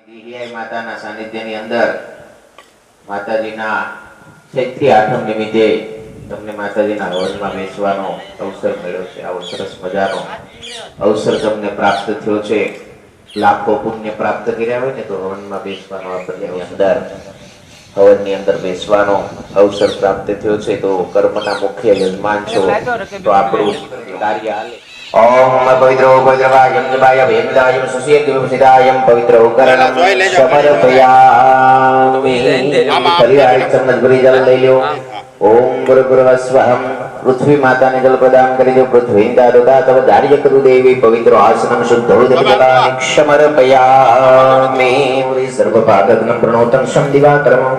દેહિયાઈ માતાના સાનિધ્યની અંદર માતાજીના ચૈત્રી આઠમ નિમિત્તે તમને માતાજીના હવનમાં બેસવાનો અવસર મળ્યો છે. આવો સરસ મજાનો અવસર તમને પ્રાપ્ત થયો છે. લાખો પુણ્ય પ્રાપ્ત કર્યા હોય ને તો હવનમાં બેસવાનો આપણને અંદર હવનની અંદર બેસવાનો અવસર પ્રાપ્ત થયો છે. તો કર્મના મુખ્ય યજમાન છો તો આપણું કાર્ય હાલે. ओम पवित्रो पवित्रवायं जपाय वेदायं सुशीर्षिदायं पवित्रो करणं समर्पयामि परिवार समझ भरी जल ले लो. ओम गुरुस्वहं पृथ्वी माता ने जल प्रदान करी दो. पृथ्वी दादा तव धार्य करु देवी पवित्र आसनं शुद्धोदकानि क्षमर्पयामि. सर्व पादग्नं प्रणोतं शं दिवाकरमं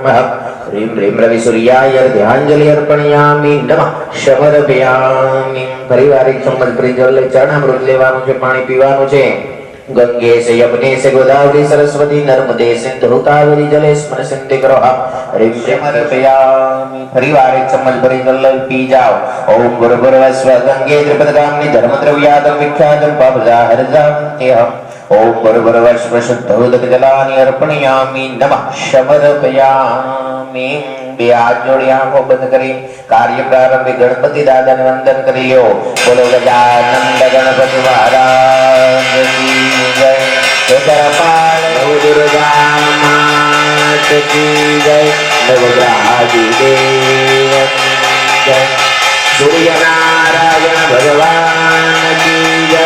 ह्रीं ह्रीं रवि सूर्याय ध्यानांजलि अर्पणयामि. नमः क्षमर्पयामि. पारिवारिक संबंध प्रिय जल चरणामृत लेવાનું છે, પાણી પીવાનું છે. गंगे से यमुने से गोदावरी सरस्वती नर्मदे सिंधु कावेरी जलेस्मिन् सन्निधिं ह्रीं ह्रीं अर्पयामि. परिवारिक संबंध प्रिय जल पी जाओ. ओम गुरुर्भुवस्व गंगे त्रिपदगामिनी धर्मद्रव्यादं विख्यातं पापजाहरजाम्यहम्. ओम गुरुर्भुवस्व शुद्धोदक जलानि अर्पणयामि. नमः समर्पयामि. બે હાથ જોડી આંખો બંધ કરી કાર્ય પ્રારંભે ગણપતિ દાદાને વંદન કરી લો. બોલો ગજાનંદ ગણપતિ મહારાજ કી જય. કેતરપાળ દુર્ગા માત કી જય. નવગ્રહાદી દેવ જય. સૂર્યનારાયણ ભગવાન કી જય.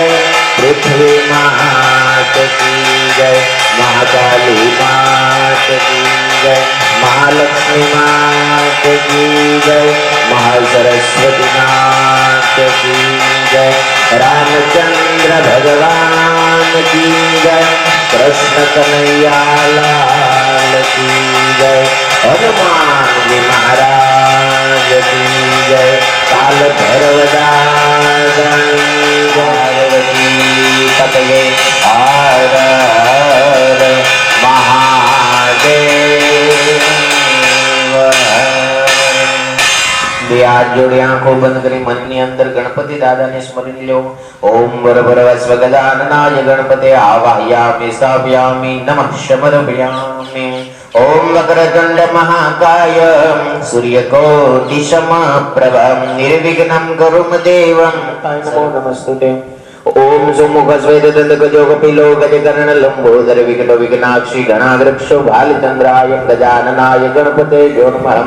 પૃથ્વી માત કી જય. મહાકાલી માત કી જય. महालक्ष्मी मात की जय. महासरस्वती मात की जय. रामचंद्र भगवान की जय. कृष्ण कन्हैया लाल की जय. हनुमान जी महाराज की जय. काल भैरव दादा पतये हर हर महादेव. બે હાથ જોડી આંખો બંધ કરી મનની અંદર ગણપતિ દાદાને સ્મરી લો. ઓમ વરવરવસ્વ ગજાનનાય ગણપતે આવાહયામિ સ્થાપયામિ. નમઃ સમર્પયામિ. ઓમ વક્રતુંડ મહાકાય સૂર્યકોટિ સમપ્રભ નિર્વિઘ્नं કુરુ દેવં નમો નમસ્તુતે. ओम सुमुख स्वेद दंत गजो कपिलो गजकर्ण लंबोदर विकटो विघ्नाक्षी गणाग्रक्षो भालचंद्राय गजाननाय गणपते नमः.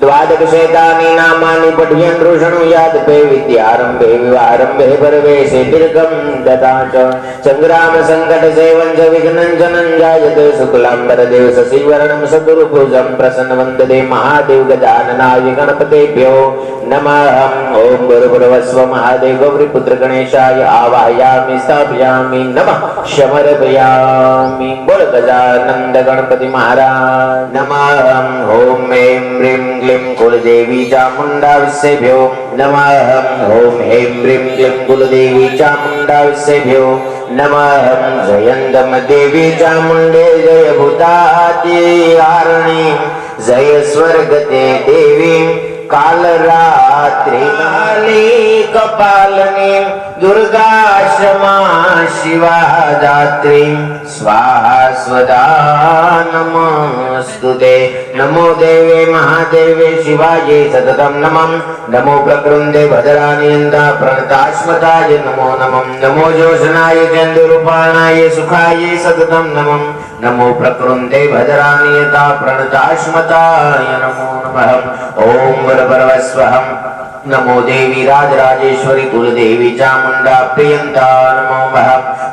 द्वादशैतानि नामानि पठ्यन्तो शृणुयात् पे विद्यारम्भे विवारम्भे परवेशे दीर्घं ददा च संग्राम संकट सेवं च विघ्नं च न जायते. शुक्लाम्बरदेव शशिवर्णं चतुर्भुजं प्रसन्नवन्दते महादेव गजाननाय गणपतेभ्यो नमः. ओम गुरुर्भुवस्व महादेव गौरीपुत्र गणेशाय आवाहयामि स्थापयामि. नमः समर्पयामि. बोल गजानंद गणपति महाराज नमः. ओम ऐं ह्रीं क्लीं कुलदेवी चामुंडा विश्वेभ्यो नमः. ओम ऐं ह्रीं क्लीं कुलदेवी चामुंडा विश्वेभ्यो नमः. जयंदम देवी चामुंडे जय भूतादिहारिणी जय स्वर्गते देवी कालरात्रि काली कपालनी दुर्गा क्षमा शिवा दात्री स्वाहा स्वदा नमस्तुते. नमो देवे महादेवे शिवाय सततं नमः. नमो प्रकृंदे भद्रानियंता प्रणतास्मताय नमो नमः. नमो जोषणाय चंद्रूपाणाय सुखाय सततं नमः. नमो प्रकृंदे भद्रानियंता प्रणतास्मताय नमो नमः. ओम वरवरवस्वहं नमो देवी राजराजेश्वरी कुलदेवी चामुंडा प्रियंता नमो नमः.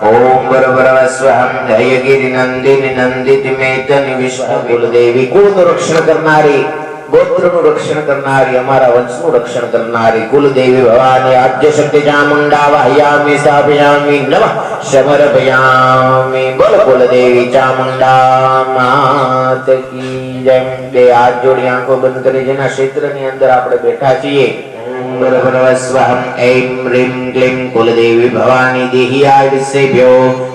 ओम वरवरवस्वहं जयगिरि नंदिनी नंदित मेतनि विष्णु कुलदेवी कुलનું રક્ષણ કરનારી ગોત્રનું રક્ષણ કરનારી અમારા વંશનું રક્ષણ કરનારી કુલદેવી ભવાની આદ્ય શક્તિ ચામુંડા વાહયામિ સ્થાપયામિ. નમઃ સમર્પયામિ. બોલ કુલદેવી ચામુંડા માત કી જય. બે હાથ જોડી આંખો બંધ કરી જેના ક્ષેત્રની અંદર આપણે બેઠા છીએ. गुरुर्भुवस्वहं ऐं ह्रीं क्लीं कुलदेवी भवानी देहियाय विश्वेभ्यो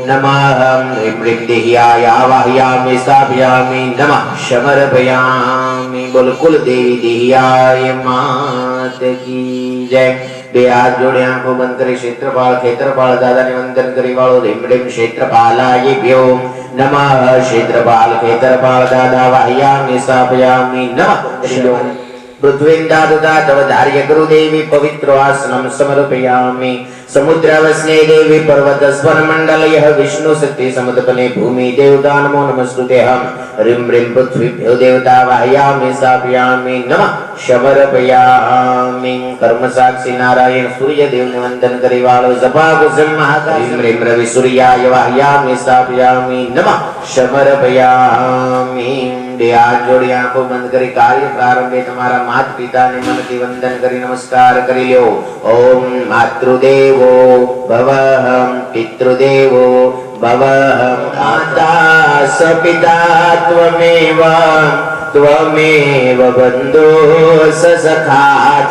नमः. ह्रीं ह्रीं देहियाय आवाहयामि स्थापयामि. नमः समर्पयामि. बोल कुलदेवी देहियाय मात की जय. બે હાથ જોડે આંખો બંધ કરી ક્ષેત્રપાળ ખેતરપાળ દાદાને વંદન કરી વાળો. ह्रीं ह्रीं क्षेत्रपालाय भ्यो नमः क्षेत्रपाल खेत्रपाल दादा वाह्यामि स्थापयामि नमः पृथ्वींदादुदा तव धार्य गुरुदेवी पवित्र आसनं समर्पयामि समुद्रावस्ने देवी पर्वत स्वर मंडल यह विष्णु शक्ति समतपने भूमि देवता नमो नमस्तुते हम ह्रीं ह्रीं पृथ्वीभ्यो देवता वाह्यामि स्थापयामि नमः समर्पयामि कर्म साक्षी नारायण सूर्य देव ने वंदन करी वालो जपा कुसुम महाकाल ह्रीं ह्रीं रवि सूर्याय वाह्यामि स्थापयामि नमः समर्पयामि हाथ जोड़ी आंखों बंद करी कार्य प्रारंभ तुम्हारा मात पिता ने मन की वंदन करी नमस्कार करी लो ओम मातृदेवो भवः पितृदेवो भवः माता स पिता त्वमेव त्वमेव बन्धो स सखा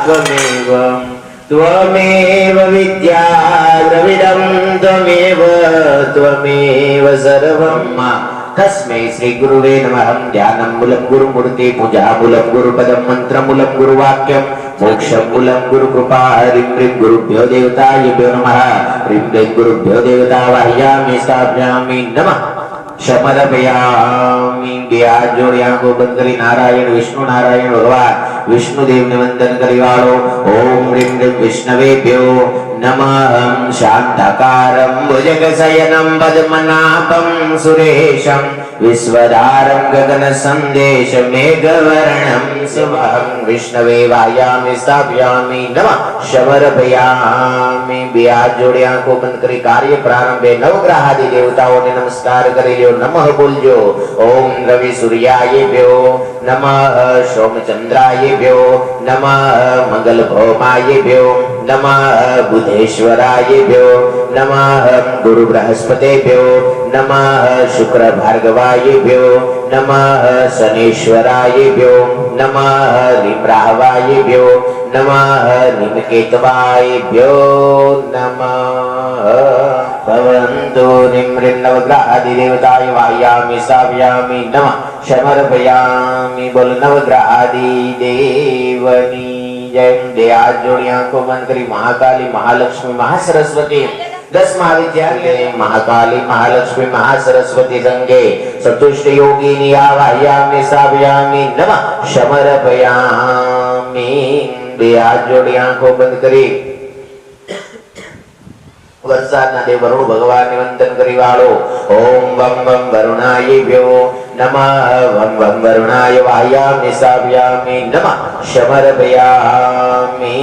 त्वमेव त्वमेव विद्या द्रविडं त्वमेव सर्वं तस्मै श्री गुरुवे नमः ध्यानं मूलं गुरुमूर्ति पूजा मूलं गुरुपदं मंत्र मूलं गुरुवाक्यं मोक्षं मूलं गुरुकृपा ह्रीं ह्रीं गुरुभ्यो देवताभ्यो नमः ह्रीं ह्रीं गुरुभ्यो देवता वाह्यामि स्थापयामि नमः समर्पयामि हाथ जोड़ी आंखों बंद करी नारायण विष्णु नारायण भगवान विष्णुदेव ने वंदन करी वालो ओम ह्रीं ह्रीं विष्णवेभ्यो नमः शांताकारं भुजगशयनं पद्मनाभं सुरेशं विश्वधारं गगनसन्देशं मेघवर्णं शुभं विष्णवे वाह्यामि स्थापयामि नमः समर्पयामि हाथ जोड़ी आंखों बंद करी कार्य प्रारंभे नवग्रहादि देवताओं ने नमस्कार करी लो नमः बोलजो ओम रवि सूर्यायेभ्यो नमः सोमचंद्रायेभ्यो नमः मंगल भौमायेभ्यो नमः बुधेश्वरायेभ्यो नमः गुरु बृहस्पतेभ्यो नमः शुक्र भार्गवायेभ्यो नमः शनेश्वरायेभ्यो नमः रीमराहवायेभ्यो नमः नीमकेतवायेभ्यो नमः भवन्तु ह्रीं नवग्रहादि देवताय वाह्यामि स्थापयामि नमः समर्पयामि बोल नवग्रहादि देवनी जय हाथ जोड़ी आंखों बंद करी महाकाली महालक्ष्मी महासरस्वती 10 महाविद्यालय महाकाली महालक्ष्मी महासरस्वती संगे चतुष्ट योगिनी वाह्यामि स्थापयामि नमः समर्पयामि हाथ जोड़ी आंखों बंद करी वरसादना देव वरुण भगवान ने वंदन करी वालो ओम वम वम वरुणायेभ्यो नमः वम वम वरुणाय वाह्यामि स्थापयामि नमः समर्पयामि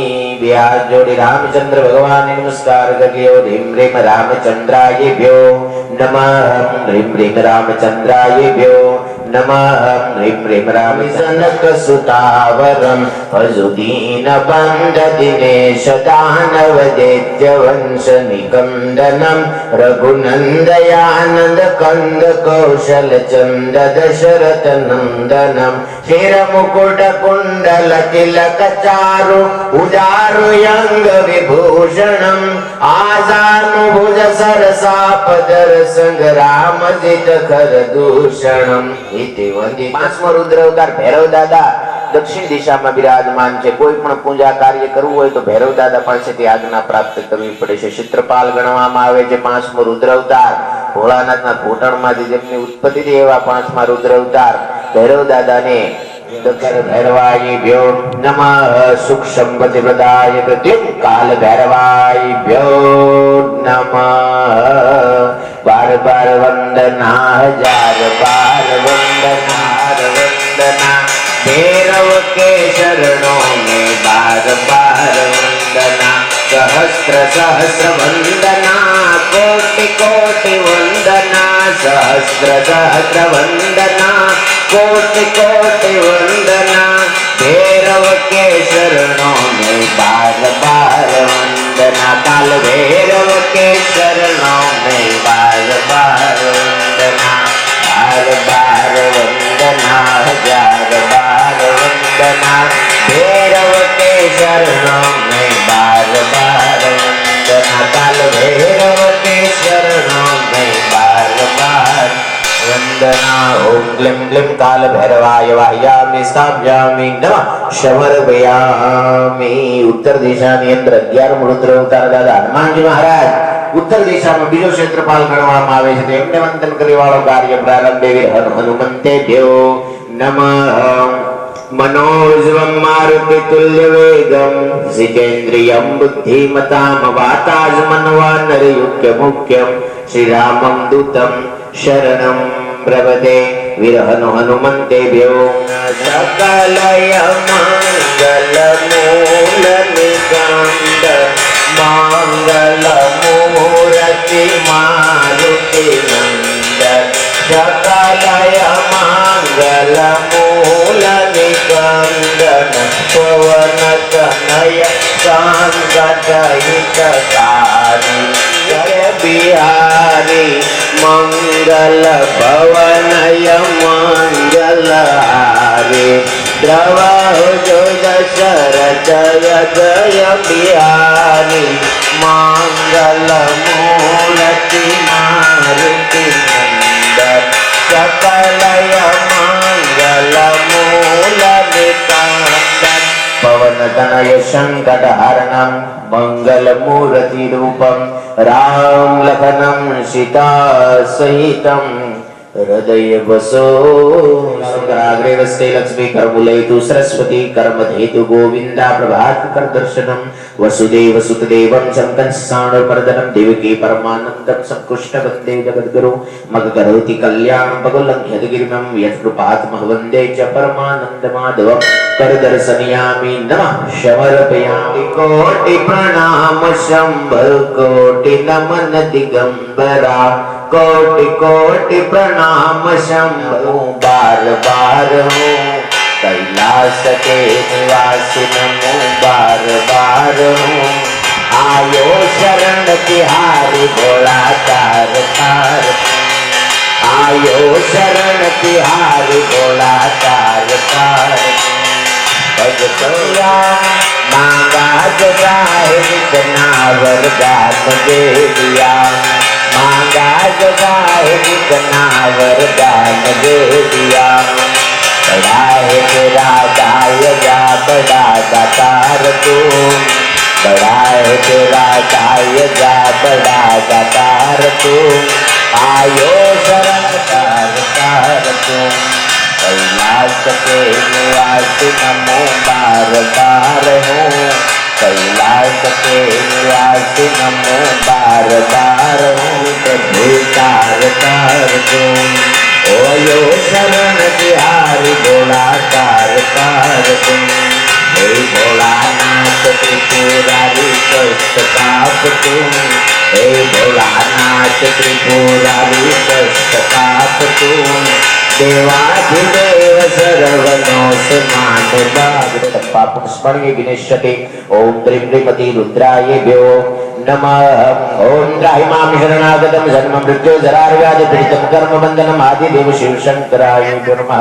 हाथ जोड़ी रामचंद्र भगवान ने नमस्कार करियो ह्रीं ह्रीं रामचंद्रायेभ्यो नमः ह्रीं ह्रीं रामचंद्रायेभ्यो नमः ह्रीं ह्रीं रामजनकसुतावरं भजुदीन बन्ध दिनेश दानव दैत्य वंश निकंदनं रघुनंदयानंद कंद कौशल चंद दशरथ नंदनं शिर मुकुट कुंडल तिलक चारु उदारु यंग विभूषणं आजानुभुज सरसापदर संग्राम जित खर दूषणं इति वंदे पांचमो रुद्र अवतार भैरव दादा दक्षिण दिशा में विराजमान है कोई पण पूजा कार्य करવું હોય તો ભૈરવ દાદા પાસેથી આજ્ઞા પ્રાપ્ત કરવી પડે છે ક્ષેત્રપાલ ગણવામાં આવે છે પાંચમો રુદ્ર અવતાર ભોળાનાથના ઘૂંટણમાંથી જેમની ઉત્પત્તિ થઈ એવા પાંચમા રુદ્ર અવતાર ભૈરવ દાદાને दक्षिण भैरवायेभ्यो नमः सुख संपत्ति प्रदाय प्रत्युम काल भैरवायेभ्यो नमः बार बार वंदना हजार बार वंदना भैरव के चरणों में बार बार वंदना सहस्र सहस्र वंदना कोटि कोटि वंदना सहस्र सहस्र वंदना कोटि कोटि वंदना भैरव के चरणों में बार बार वंदना काल भैरव के चरणों में बार बार वंदना बार बार वंदना हजार बार वंदना भैरव के चरणों में बार बार वंदना काल भैरव के चरणों में बार बार वंदना ओम क्लीं क्लीं काल भैरवाय वाह्यामि स्थापयामि नमः समर्पयामि उत्तर दिशा ની અંદર 11 રુદ્ર અવતાર દાદા હનુમાનજી મહારાજ ઉત્તર દિશામાં બીજો ક્ષેત્રપાલ ગણવામાં આવે છે. એમને વંદન કરી વાળો કાર્ય પ્રારંભે હનુમંતેભ્યો નમઃ. मनोजवं मारुतितुल्यवेगं जितेन्द्रियं बुद्धिमतां वातात्मन्वानरयुक्तमुख्यं श्रीरामं दूतं शरणं प्रपदे. विरहनु हनुमन्तेभ्यो सकलय मंगलमूलनिकान्त मंगलमूर्ति मारुति नंदन सकलय मंगलमूलनिकान्दन पवनतनय कांगतहितकारी जय बिहारी मंगल भवनय मंगलहारी द्रवहु जो दशरथ जय बिहारी मंगलमूर्ति मारुति नंदन सकलय मंगलमूलनिकान्दन पवनतनय संकटहरणं मंगलमूर्तिरूपं राम लखनं सीता सहितं हृदय वसो. शंकराग्रे वस्ते लक्ष्मी कर्मुलयतु सरस्वती कर्मधेतु गोविंदा प्रभात कर दर्शनम वसुदेव सुतदेवं संकंसाणुपर्दनं देवकी परमानंदं संकुष्ट वंदे जगद्गुरु मग करोति कल्याणं पगुलंघ्यत गिरिमं यत्कृपात्मः वंदे च परमानंद माधवं कर दर्शनयामि नमः समर्पयामि. कोटि प्रणाम शंभर कोटि नमन दिगंबरा कोटि कोटि प्रणाम शंभु बार बार हूँ कैलाश के निवासी नमो बार बार हूँ आयो शरण तिहारी भोला तार तार आयो शरण तिहारी भोला तार तार भगतोया मांगा साहिब जनावर गान दे दिया मांगा साहिब जनावर गान दे दिया बड़ा है तेरा दाय जा बड़ा दातार तू बड़ा है तेरा दाय जा बड़ा दातार तू आयो शरण तार तार तू कैलाश के निवासी नमो बार बार हूँ कैलाश के निवासी नमो बार बार हूँ प्रभु तार तार दूँ ओयो शरण बिहारी भोला तार तार दूँ हे भोलानाथ त्रिपुरारी कष्ट काप तुम हे भोलानाथ त्रिपुरारी कष्ट काप तुम देवाधिदेव सर्वनोष मानवाग्र पापं स्मर्ये विनश्यते. ओम त्रीं त्रिमति रुद्रायेभ्यो नमः. ओम त्राहिमां शरणागतं जन्म मृत्यु जराव्याधि पीडितं कर्म बन्धनम् आदिदेव शिव शंकरायेभ्यो नमः.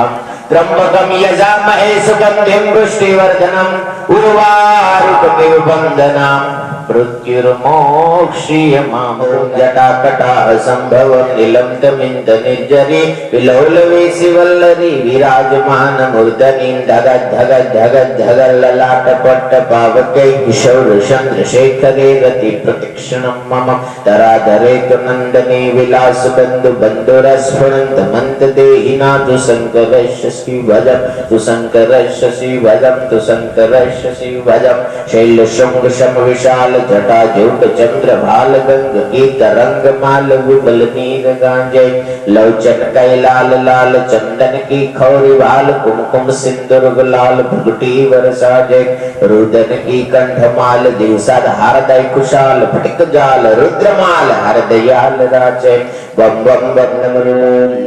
त्र्यंबकं यजामहे सुगन्धिं पुष्टिवर्धनम् उर्वारुकमिव बन्धनाम् मृत्युर्मोक्षीयमामृतं जटाकटाः सम्भवं नीलं तमिन्द निर्जरी विलोलवे शिवल्लरी विराजमानमूर्धनीं धगद् धगद् धगद् धगल्ललाटपट्ट पावकै किशोरचन्द्रशेखरे गति प्रतिक्षणं मम तराधरे तु नन्दने विलासबन्धु बन्धुरस्फुरन्त मन्तदेहिनाथु शङ्करस्य श्रीभजं तु शङ्करस्य श्रीभजं तु शङ्करस्य श्रीभजं शैलशृङ्ग समविशाल जटा जूट चंद्र भाल गंग की तरंग माल विमल नीर गांजे लौचन कैलाल लाल चंदन की खौरी भाल कुमकुम सिंदूर गुलाल भुगटी वरसाजे रुदन की कंठमाल दिवसाद हारदय कुशाल फटिक जाल रुद्रमाल हरदयाल राजे बम बम बम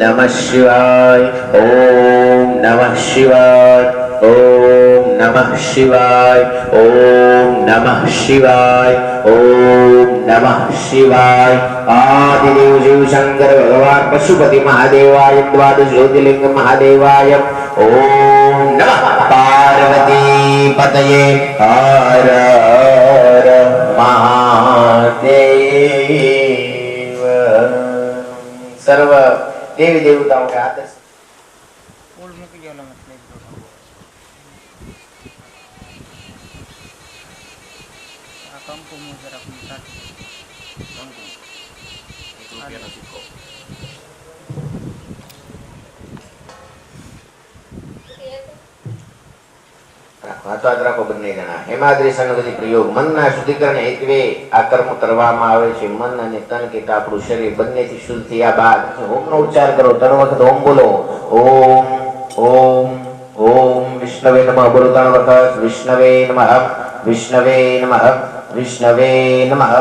नमः शिवाय ओम नमः शिवाय ओम नमः शिवाय ओम नमः शिवाय ओम नमः शिवाय. आदिदेव शिव शंकर भगवान पशुपति महादेवाय द्वादश ज्योतिर्लिंग महादेवाय ओम नमः पार्वती पतये हर हर महादेव. सर्व देवी देवताओं के आदर्श Kampung Mujarab રાખો બંને જણા. હેમાદ્રી સંગતિ પ્રયોગ. મનના શુદ્ધિકરણ હેતુએ આ કર્મ કરવામાં આવે છે. મન અને તન કે આપણું શરીર બંનેથી શુદ્ધ થયા બાદ ઓમનો ઉચ્ચાર કરો. 3 વખત ઓમ બોલો. ઓમ ઓમ ઓમ વિષ્ણવે નમઃ. બોલો 3 વખત. વિષ્ણવે નમઃ વિષ્ણવે નમઃ વિષ્ણવે નમઃ.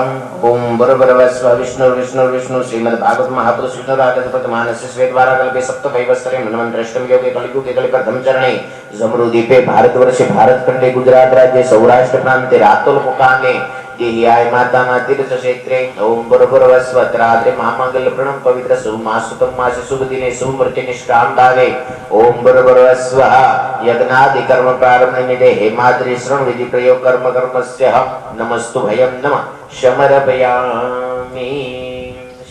ઓમ બરોબર વસ્વ વિષ્ણુ વિષ્ણુ વિષ્ણુ. શ્રીમદ ભાગવત મહાપુરુષ વિષ્ણુ રાગત માનસ શ્વેત દ્વારા કલ્પે સપ્તમૈવસ્તરે મન્વંતરષ્ટમ યોગે કલિયુગે કલિકર ધમચરણે જમરુદીપે ભારતવર્ષે ભારતખંડે ગુજરાત રાજ્ય સૌરાષ્ટ્ર પ્રાંતે રાતોલ મુકામે દેહિયાય માતાના તીર્થ ક્ષેત્રે. ઓમ બરોબર વસ્વ ત્રાદ્રે મહામંગલ પ્રણમ પવિત્ર શુભ માસુતમ માસે શુભ દિને શુભ મૂર્તિ નિષ્કામ ભાવે. ઓમ બરોબર વસ્વ યજ્ઞાદિ કર્મ પ્રારંભ નિમિત્તે હેમાદ્રી શ્રવણ વિધિ પ્રયોગ કર્મ કર્મસ્ય નમસ્તુ ભયમ નમઃ સમર્પયામિ.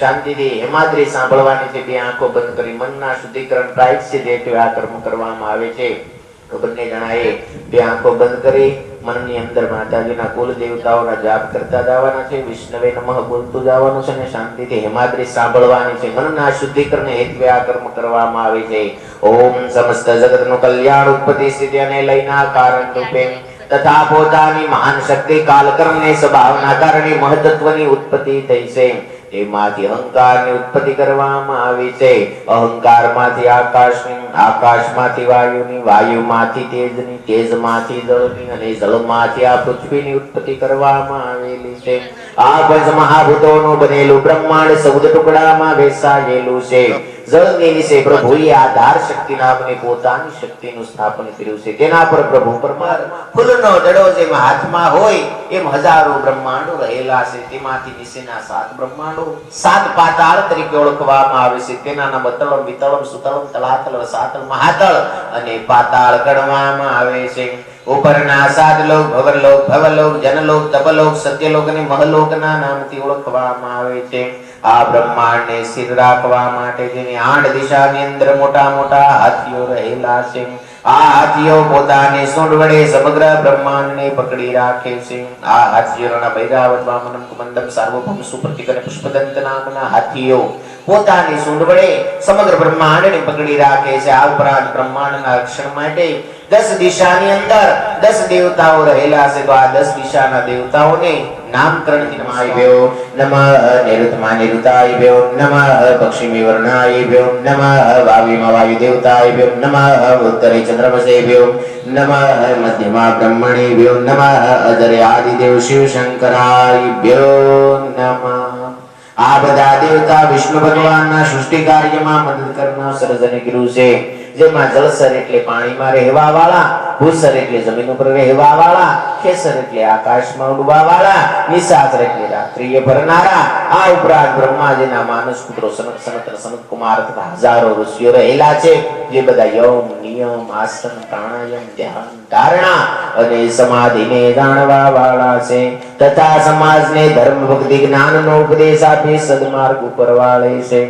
શાંતિથી હેમાદ્રી સાંભળવાની છે. બે આંખો બંધ કરી મનના શુદ્ધિકરણ પ્રાયશ્ચિત હેતુ આ કર્મ કરવામાં આવે છે. તો બંને જણાએ બે આંખો બંધ કરી મનની અંદર માતાજીના કુલ દેવતાઓના જાપ કરતા જવાના છે. વિષ્ણવે નમઃ બોલતું જવાનું છે અને શાંતિથી હેમાદ્રી સાંભળવાની છે. મનના શુદ્ધિકરણ હેતુ આ કર્મ કરવામાં આવે છે. ઓમ સમસ્ત જગતનું કલ્યાણ ઉત્પત્તિ સ્થિતિ અને લયના કારણ રૂપે તથા પોતાની મહાન શક્તિ કાલકર્મને સ્વભાવના કારણે મહત્વની ઉત્પત્તિ થઈ છે. તેમાંથી અહંકારની ઉત્પત્તિ કરવામાં આવી છે. અહંકારમાંથી આકાશની, આકાશમાંથી વાયુની, વાયુમાંથી તેજની, તેજમાંથી જળની અને જળમાંથી આ પૃથ્વીની ઉત્પત્તિ કરવામાં આવેલી છે. આ પંચ મહાભૂતોનું બનેલું બ્રહ્માંડ 14 ટુકડામાં વહેંચાયેલું છે. જળની વિશે પ્રભુએ આધાર શક્તિ નામની પોતાની શક્તિનું સ્થાપન કર્યું છે. તેના પર પ્રભુ પરમાત્મા ફૂલનો દડો જેમ હાથમાં હોય એમ હજારો બ્રહ્માંડો રહેલા છે. તેમાંથી નીચેના 7 બ્રહ્માંડો 7 પાતાળ તરીકે ઓળખવામાં આવે છે. તેના નામ અતળમ, વિતળમ, સુતળમ, તલાતળ, રસાતળ, મહાતળ અને પાતાળ ગણવામાં આવે છે. ઉપરના 7 લોક ભવલોક, ભવલોક, જનલોક, તપલોક, સત્યલોક અને મહલોકના નામથી ઓળખવામાં આવે છે. આ બ્રહ્માંડને સ્થિર રાખવા માટે તેની 8 દિશાની અંદર મોટા મોટા હાથીઓ રહેલા છે. આ હાથીઓ પોતાની સૂંઢ વડે સમગ્ર બ્રહ્માંડને પકડી રાખે છે. આ હાથીઓના ભૈરાવત, વામનમ, કુમંડમ, સાર્વભૌમ, સુપ્રતિક અને પુષ્પદંત નામના હાથીઓ પોતાની સૂંઢ વડે સમગ્ર બ્રહ્માંડને પકડી રાખે છે. આ ઉપરાંત બ્રહ્માંડના રક્ષણ માટે 10 દિશાની અંદર 10 દેવતાઓ રહેલા છે. તો આ 10 દિશાના દેવતાઓને નામકરણથી નમાયભ્યો. નમઃ નિરુતમાનિરુતાયભ્યો, નમઃ પક્ષિમિવર્ણાયભ્યો, નમઃ વાયુમાં વાયુ દેવતાયભ્યો, નમઃ ઉત્તરે ચંદ્રમસેભ્યો, નમઃ મધ્યમા બ્રહ્મણેભ્યો, નમઃ અજરે આદિદેવ શિવશંકરાયભ્યો નમઃ. આ બધા દેવતા વિષ્ણુ ભગવાનના સૃષ્ટિ કાર્યમાં મદદ કરનાર સર્જન કર્યું છે. જેમાં જળસર એટલે પાણીમાં રહેવા વાળા, ભૂસર એટલે જમીન ઉપર રહેવા વાળા, ખેસર એટલે આકાશમાં ઉડવા વાળા, નિશાચર એટલે રાત્રિએ ભરનારા. આ ઉપરાંત બ્રહ્માજીના માનસ પુત્રો સનત, સનત, સનત કુમાર તથા હજારો ઋષિઓ રહેલા છે. જે બધા યમ, નિયમ, આસન, પ્રાણાયામ, ધ્યાન, ધારણા અને સમાધિને જાણવા વાળા છે. તથા સમાજને ધર્મ, ભક્તિ, જ્ઞાનનો ઉપદેશ આપી સદમાર્ગ ઉપર વાળે છે.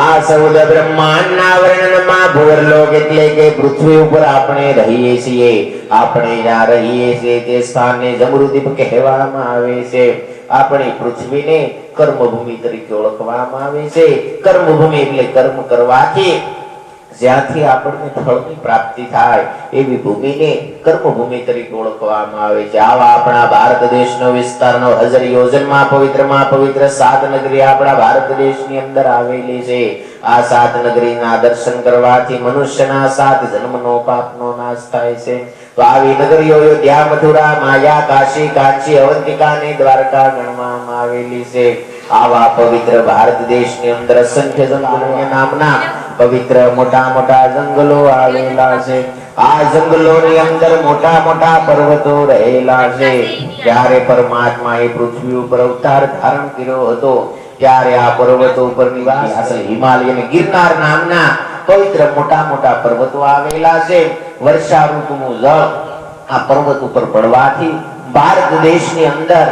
આ સૌદ બ્રહ્માંડના વર્ણનમાં ભૂવરલોક એટલે કે પૃથ્વી ઉપર આપણે રહીએ છીએ. આપણે જ્યાં રહીએ છીએ તે સ્થાનને જમરુદીપ કહેવામાં આવે છે. આપણી પૃથ્વીને કર્મભૂમિ તરીકે ઓળખવામાં આવે છે. કર્મભૂમિ એટલે કર્મ કરવાથી જ્યાંથી આપણને ફળની પ્રાપ્તિ થાય એવી ભૂમિને કર્મભૂમિ તરીકે ઓળખવામાં આવે છે. આવા આપણા ભારત દેશનો વિસ્તારનો 1000 યોજનમાં પવિત્ર 7 નગરી આપણા ભારત દેશની અંદર આવેલી છે. આ 7 નગરીના દર્શન કરવાથી મનુષ્યના 7 જન્મનો પાપનો નાશ થાય છે. તો આવી નગરીઓ અયોધ્યા, મથુરા, માયા, કાશી, કાંચી, અવંતિકા અને દ્વારકા ગણવામાં આવેલી છે. આવા પવિત્ર ભારત દેશની અંદર અસંખ્ય જંગલોના નામના પવિત્ર મોટા મોટા જંગલો આવેલા છે. આ જંગલોની અંદર મોટા મોટા પર્વતો રહેલા છે. જ્યારે પરમાત્માએ પૃથ્વી ઉપર અવતાર ધારણ કર્યો હતો ત્યારે આ પર્વતો ઉપર નિવાસ હિમાલય અને ગિરનાર નામના પવિત્ર મોટા મોટા પર્વતો આવેલા છે. વર્ષા ઋતુનું જળ આ પર્વત ઉપર પડવાથી ભારત દેશની અંદર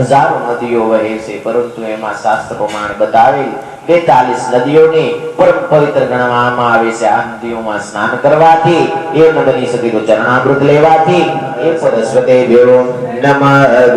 હજારો નદીઓ વહે છે. પરંતુ એમાં શાસ્ત્ર પ્રમાણે બતાવેલ 42 નદીઓને પરમ પવિત્ર ગણવામાં આવે છે. આ નદીઓમાં સ્નાન કરવાથી એ ન બની શકે તો ચરણામૃત લેવાથી એ સરસ્વતી ભ્યો, નમઃ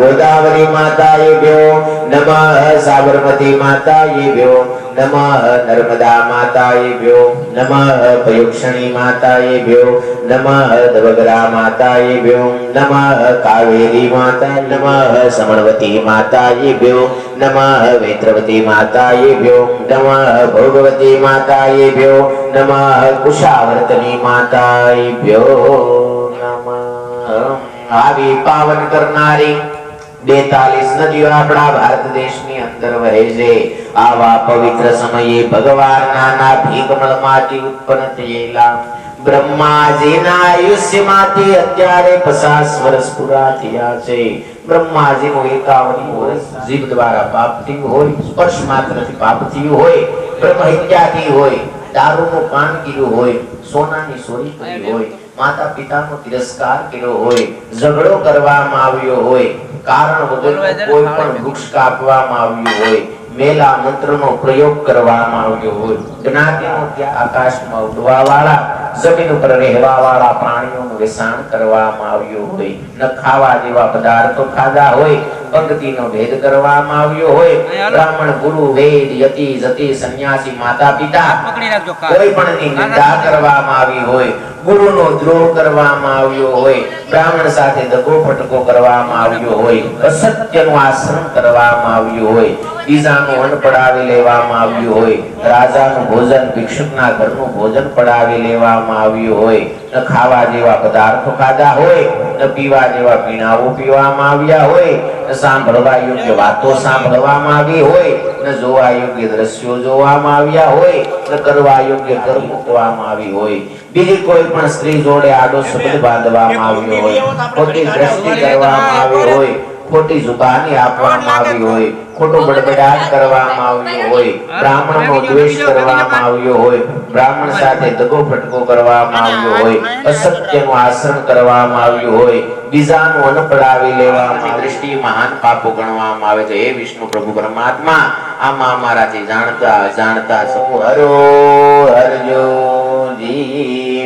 ગોદાવરી માતાએ ભ્યો, नमः साबरमती मातायेभ्यो नमः नर्मदा मातायेभ्यो नमः पयुक्षणी मातायेभ्यो नमः दवगरा मातायेभ्यो नमः कावेरी माता नमः समणवती मातायेभ्यो नमः वेत्रवती मातायेभ्यो नमः भोगवती मातायेभ्यो नमः कुशावर्तनी मातायेभ्यो नमः। आवी पावन करनारी 42 नदीઓ આપણા ભારત દેશની અંદર વહે છે। આવા પવિત્ર સમયે ભગવાનના નાભી કમળમાંથી ઉત્પન્ન થયેલા બ્રહ્માજીના આયુષ્યમાંથી અત્યારે 50 વર્ષ પૂરા થયા છે। બ્રહ્માજીનું 51 વર્ષ જીભ દ્વારા પાપ થયું હોય, સ્પર્શ માત્રથી પાપ થયું હોય, બ્રહ્મ હત્યા થઈ હોય, દારૂનું પાન કર્યું હોય, સોનાની ચોરી કરી હોય, માતા પિતાનો તિરસ્કાર કર્યો હોય, ઝઘડો કરવામાં આવ્યો હોય, કારણ વગર કોઈ પણ વૃક્ષ કાપવામાં આવ્યું હોય, મેલા મંત્રનો પ્રયોગ કરવામાં આવ્યો હોય, જ્ઞાતિનો ત્યાગ, આકાશમાં ઉડવા વાળા, જમીન ઉપર રહેવા વાળા પ્રાણીઓનું વેચાણ કરવામાં આવ્યું હોય, ન ખાવા જેવા પદાર્થો ખાધા હોય, પંક્તિનો ભેદ કરવામાં આવ્યો હોય, બ્રાહ્મણ ગુરુ વેદ યતિ જતિ સંન્યાસી માતા પિતા કોઈ પણની નિંદા કરવામાં આવી હોય, ગુરુનો દ્રોહ કરવામાં આવ્યો હોય, બ્રાહ્મણ સાથે દગો ફટકો કરવામાં આવ્યો હોય, અસત્યનું આશ્રમ કરવામાં આવ્યું હોય, બીજાનું અન્ન પડાવી લેવામાં આવ્યું હોય, રાજાનું ભોજન ભિક્ષુકના ઘરનું ભોજન પડાવી લેવામાં આવ્યું હોય, ન ખાવા જેવા પદાર્થો ખાધા હોય, ન પીવા જેવા પીણાઓ પીવામાં આવ્યા હોય, ન સાંભળવા યોગ્ય વાતો સાંભળવામાં આવી હોય, ન જોવા યોગ્ય દ્રશ્યો જોવામાં આવ્યા હોય, ન કરવા યોગ્ય કર્મ કરવામાં આવી હોય, બીજી કોઈ પણ સ્ત્રી જોડે આડો સંબંધ બાંધવામાં આવ્યો હોય, ખોટી દ્રષ્ટિ કરવામાં આવી હોય, ખોટી જુબાની આપવામાં આવી હોય, ખોટો બડબડાટ કરવામાં આવ્યો હોય, બ્રાહ્મણનો દ્વેષ કરવામાં આવ્યો હોય, બ્રાહ્મણ સાથે દગો ફટકો કરવામાં આવ્યો હોય, અસત્યનું આચરણ કરવામાં આવ્યું હોય, બીજાનું અન્ન પડાવી લેવામાં દૃષ્ટિ મહાન પાપો ગણવામાં આવે છે। હે વિષ્ણુ પ્રભુ પરમાત્મા, આમાં અમારાથી જાણતા જાણતા સૌ હરો હરજોજી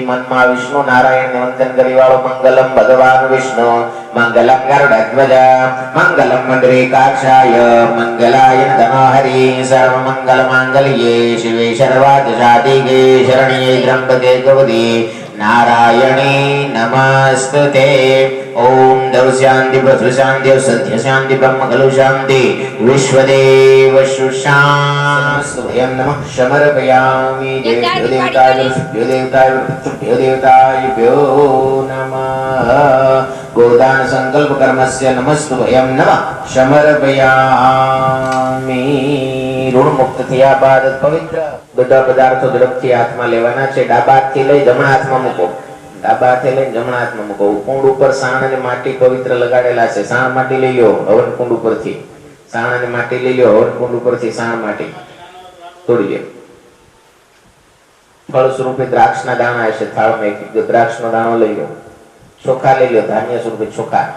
મનમાં વિષ્ણુ નારાયણ ને વંદન કરી વાળો મંગલમ ભગવાન વિષ્ણુ મંગલમ ગરુડધ્વજ મંગલમ મંડરીકાક્ષાય મંગલાય નમઃ સર્વ મંગલ માંગલ્યે શિવે સર્વાર્થ સાધિકે શરણ્યે ત્ર્યંબકે ગૌરી नारायणी नमस्ते। ओम देव शांति पृथ्वी शांति सत्य शांति ब्रह्म खलु शांति विश्वदेव सुशांति नमः समर्पयामि। देवताभ्यो नमः। गोदान संकल्प कर्मस्य नमस्ते नमः समर्पयामि। ऋण मुक्त થયા બાદ પવિત્ર બધા પદાર્થો ઝડપથી હાથમાં લેવાના છે। ડાબા હાથથી લઈ જમણા હાથમાં મૂકો, ડાબા હાથે લઈને જમણા હાથમાં મૂકો। કુંડ ઉપર સાણ અને માટી પવિત્ર લગાડેલા છે। સાણ માટી લઈ લો હવન કુંડ ઉપરથી, સાણ અને માટી લઈ લો હવન કુંડ ઉપરથી સાણ માટી તોડી લો। ફળ સ્વરૂપે દ્રાક્ષના દાણા હશે થાળમાં, એક દ્રાક્ષનો દાણો લઈ લો। ચોખા લઈ લો, ધાન્ય સ્વરૂપે ચોખા।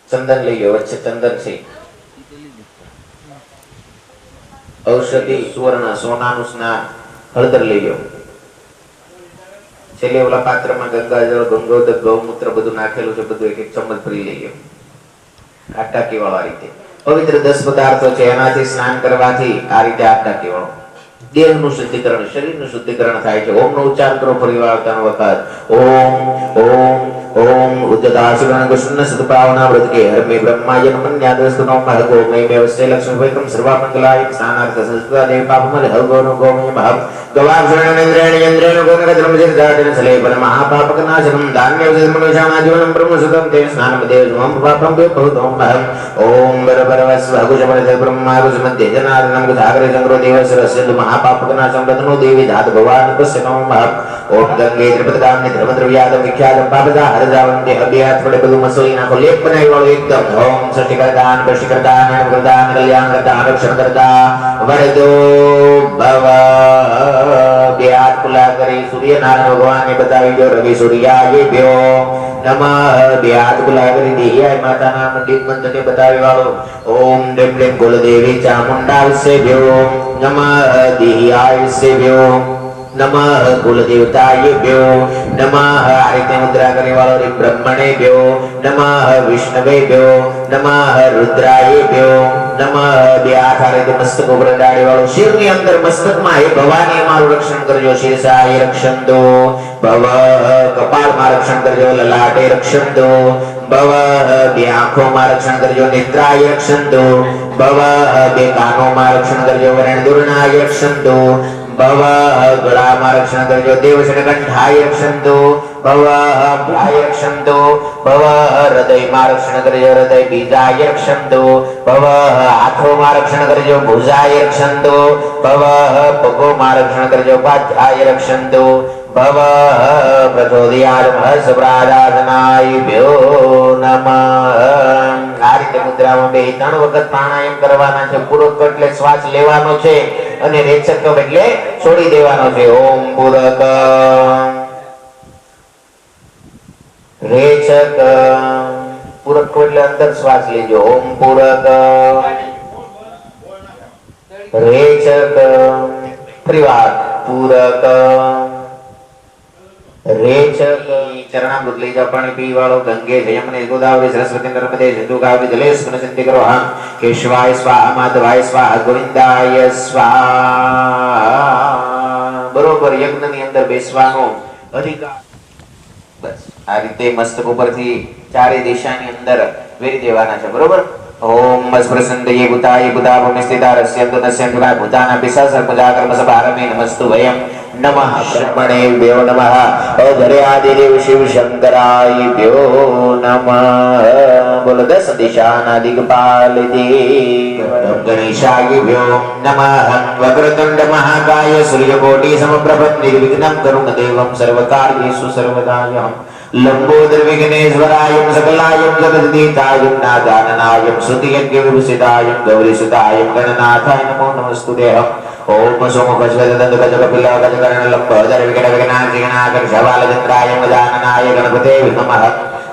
ચંદન લઈ લો, વચ્ચે ચંદન છે। औषधि सुवर्ण सोनानु स्नान हळदर लई लो। छेल्ले ओला पात्रमां गंगाजळ गंगोदक गौमूत्र बधुं नाखेलुं छे, बधुं एक एक चमच भरी लई लो। आ टाकीवाळो आ रीते पवित्र 10 पदार्थो छे, एनाथी स्नान करवाथी आ रीते आ टाकीवाळो देहनुं शुद्धिकरण शरीरनुं शुद्धिकरण थाय छे। ओम नो उच्चार करो परिवार आवतानो वखत ओम ओम ओम उद्यतासुरन गुष्ण सतपावना व्रत के हर में ब्रह्माय नमन्यादस्तनो महगो मैं व्यवस्थे लक्ष्मी वेकम सर्वमंगलाय स्थानार्थ संस्कृत देव पापमल हगोनो गोमय महम गवाक्षरणेन्द्रेण यन्द्रेण गोनकद्रम जिदाटन सलेपन महापापकनाशनम धान्य विजमनोषाणा जीवनं ब्रह्मसुतम ते स्नानम देवमं पापं पे बहुतम महम ओम बरबरवस्व हगुजमन ब्रह्मा गुजमध्य जनार्दनम गुधागरे चंद्रो देवसरस्य महापापकनाशं रत्नो देवी धात भगवान कृष्णो महम ओम गंगे त्रिपदगामिनी धर्मद्रव्याद विख्यात पापदा हरजावंते अभ्यास पड़े बलु मसोई नाखो लेप बनाई वालो एकदम ओम सृष्टिकर्तान वशिकर्तान अनुकर्तान कल्याणकर्तान रक्षणकर्ता वरदो भव। बेहाथ खुला करे सूर्य नारायण भगवान ने बतावी जो रवि सूर्यायेभ्यो नमः। बेहाथ खुला करे देहियाय माता नाम दीप मंत्र ने बतावी वालो ओम ड्रीम ड्रीम कुलदेवी चामुंडासेभ्यो नमः। देहियासेभ्यो नमः कुलदेवतायेभ्यो नमः आदित्य मुद्रा करने वालों रे ब्रह्मणेभ्यो नमः विष्णुवेभ्यो नमः रुद्रायेभ्यो नमः व्याखारित मस्तक ઉપર ડાળી વાળો શિરની અંદર મસ્તકમાં હે ભવાની મારું રક્ષણ કરજો શિરસાય રક્ષણ દો ભવ કપાળમાં રક્ષણ કરજો લલાટે રક્ષણ દો ભવ બે આંખોમાં રક્ષણ કરજો નેત્રાય રક્ષણ દો ભવ બે કાનોમાં રક્ષણ કરજો વરણદુરનાય રક્ષણ દો ભવ ગળામાં રક્ષણ કરજો દેવશનકંઠાય રક્ષણ દો ભવ ભ્રાય રક્ષણ દો ભવ હૃદયમાં રક્ષણ કરજો હૃદય બીજાય રક્ષણ દો ભવ હાથોમાં રક્ષણ કરજો ભુજાય રક્ષણ દો ભવ પગોમાં રક્ષણ કરજો પાછાય રક્ષણ દો ભવ પ્રચોદયાત્મઃ સપ્રારાધનાયભ્યો નમઃ આ રીતે મુદ્રામાં બે 3 વખત પ્રાણાયામ કરવાના છે પૂરક એટલે શ્વાસ લેવાનો છે અને રેચક એટલે છોડી દેવાનો છે ઓમ પૂરક રેચક પૂરક એટલે અંદર શ્વાસ લેજો ઓમ પૂરક રેચક ફરીવાર પૂરક રેચક ચરણામૃત લઈ જાઓ પાણી પી વાળો ગંગે જયમને ગોદાવરી સરસ્વતી નર્મદે સિંધુ કાવેરી જલેશ પુનઃ કરો હા કેશવાય સ્વાહા માધવાય સ્વાહા ગોવિંદાય સ્વાહા બરોબર યજ્ઞની અંદર બેસવાનો અધિકાર બસ આ રીતે મસ્તક ઉપરથી ચારે દિશાની અંદર વેરી દેવાના છે બરોબર ओम स्प्रसन्नये भूताय भूताभूमिस्थितारस्य तस्य भूतानां पिशाचर्पजाकर्मसभारमे नमस्तुभयं नमः ब्रह्मणेभ्यो नमः अधर्यादिदेव शिव शंकरायभ्यो नमः बोलो 10 दिशाना दिग्पाल देव गणेशायभ्यो नमः वक्रतुंड महाकाय सूर्यकोटि समप्रभ निर्विघ्नं करुणदेवं सर्वकार्येषु सर्वदायं लंबोदर विघ्नेश्वरायं सकलायं जगद्दीतायं नादाननायं स्तुतियज्ञ विभूषितायं गौरीसुतायं गणनाथाय नमो नमस्तुतेऽहम् ओम सोमकश्वदन्त गजकपिल गजकर्ण लंबोदर विघ्न विघ्नाधिगणाकर शबालचन्द्राय गजाननाय गणपते नमः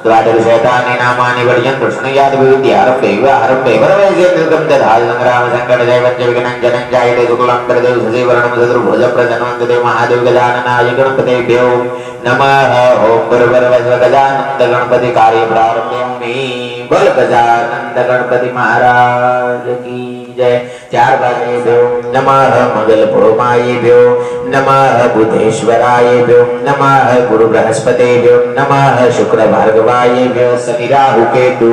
द्वादशशतानि नामानि वर्जन् प्रश्नयाद विद्यारम्भे आरम्भे वरवैसे निर्गम दधाय संग्राम संकट जय वज्र विघ्नं जनं जायते शुक्लं प्रदेव सजीवर्णं चतुर्भुज प्रसन्नवन्दते महादेव गजाननाय गणपतेभ्यो नमः ओम गुरुवरवज्र गजानन्द गणपति कार्य प्रारम्भयामि बोल गजानन्द गणपति महाराज की जय चार भागेभ्यो नमः मंगल प्रोमायेभ्यो नमः बुधेश्वरायेभ्यो नमः गुरु बृहस्पतेभ्यो नमः शुक्र भार्गवायेभ्यो शनि राहु केतु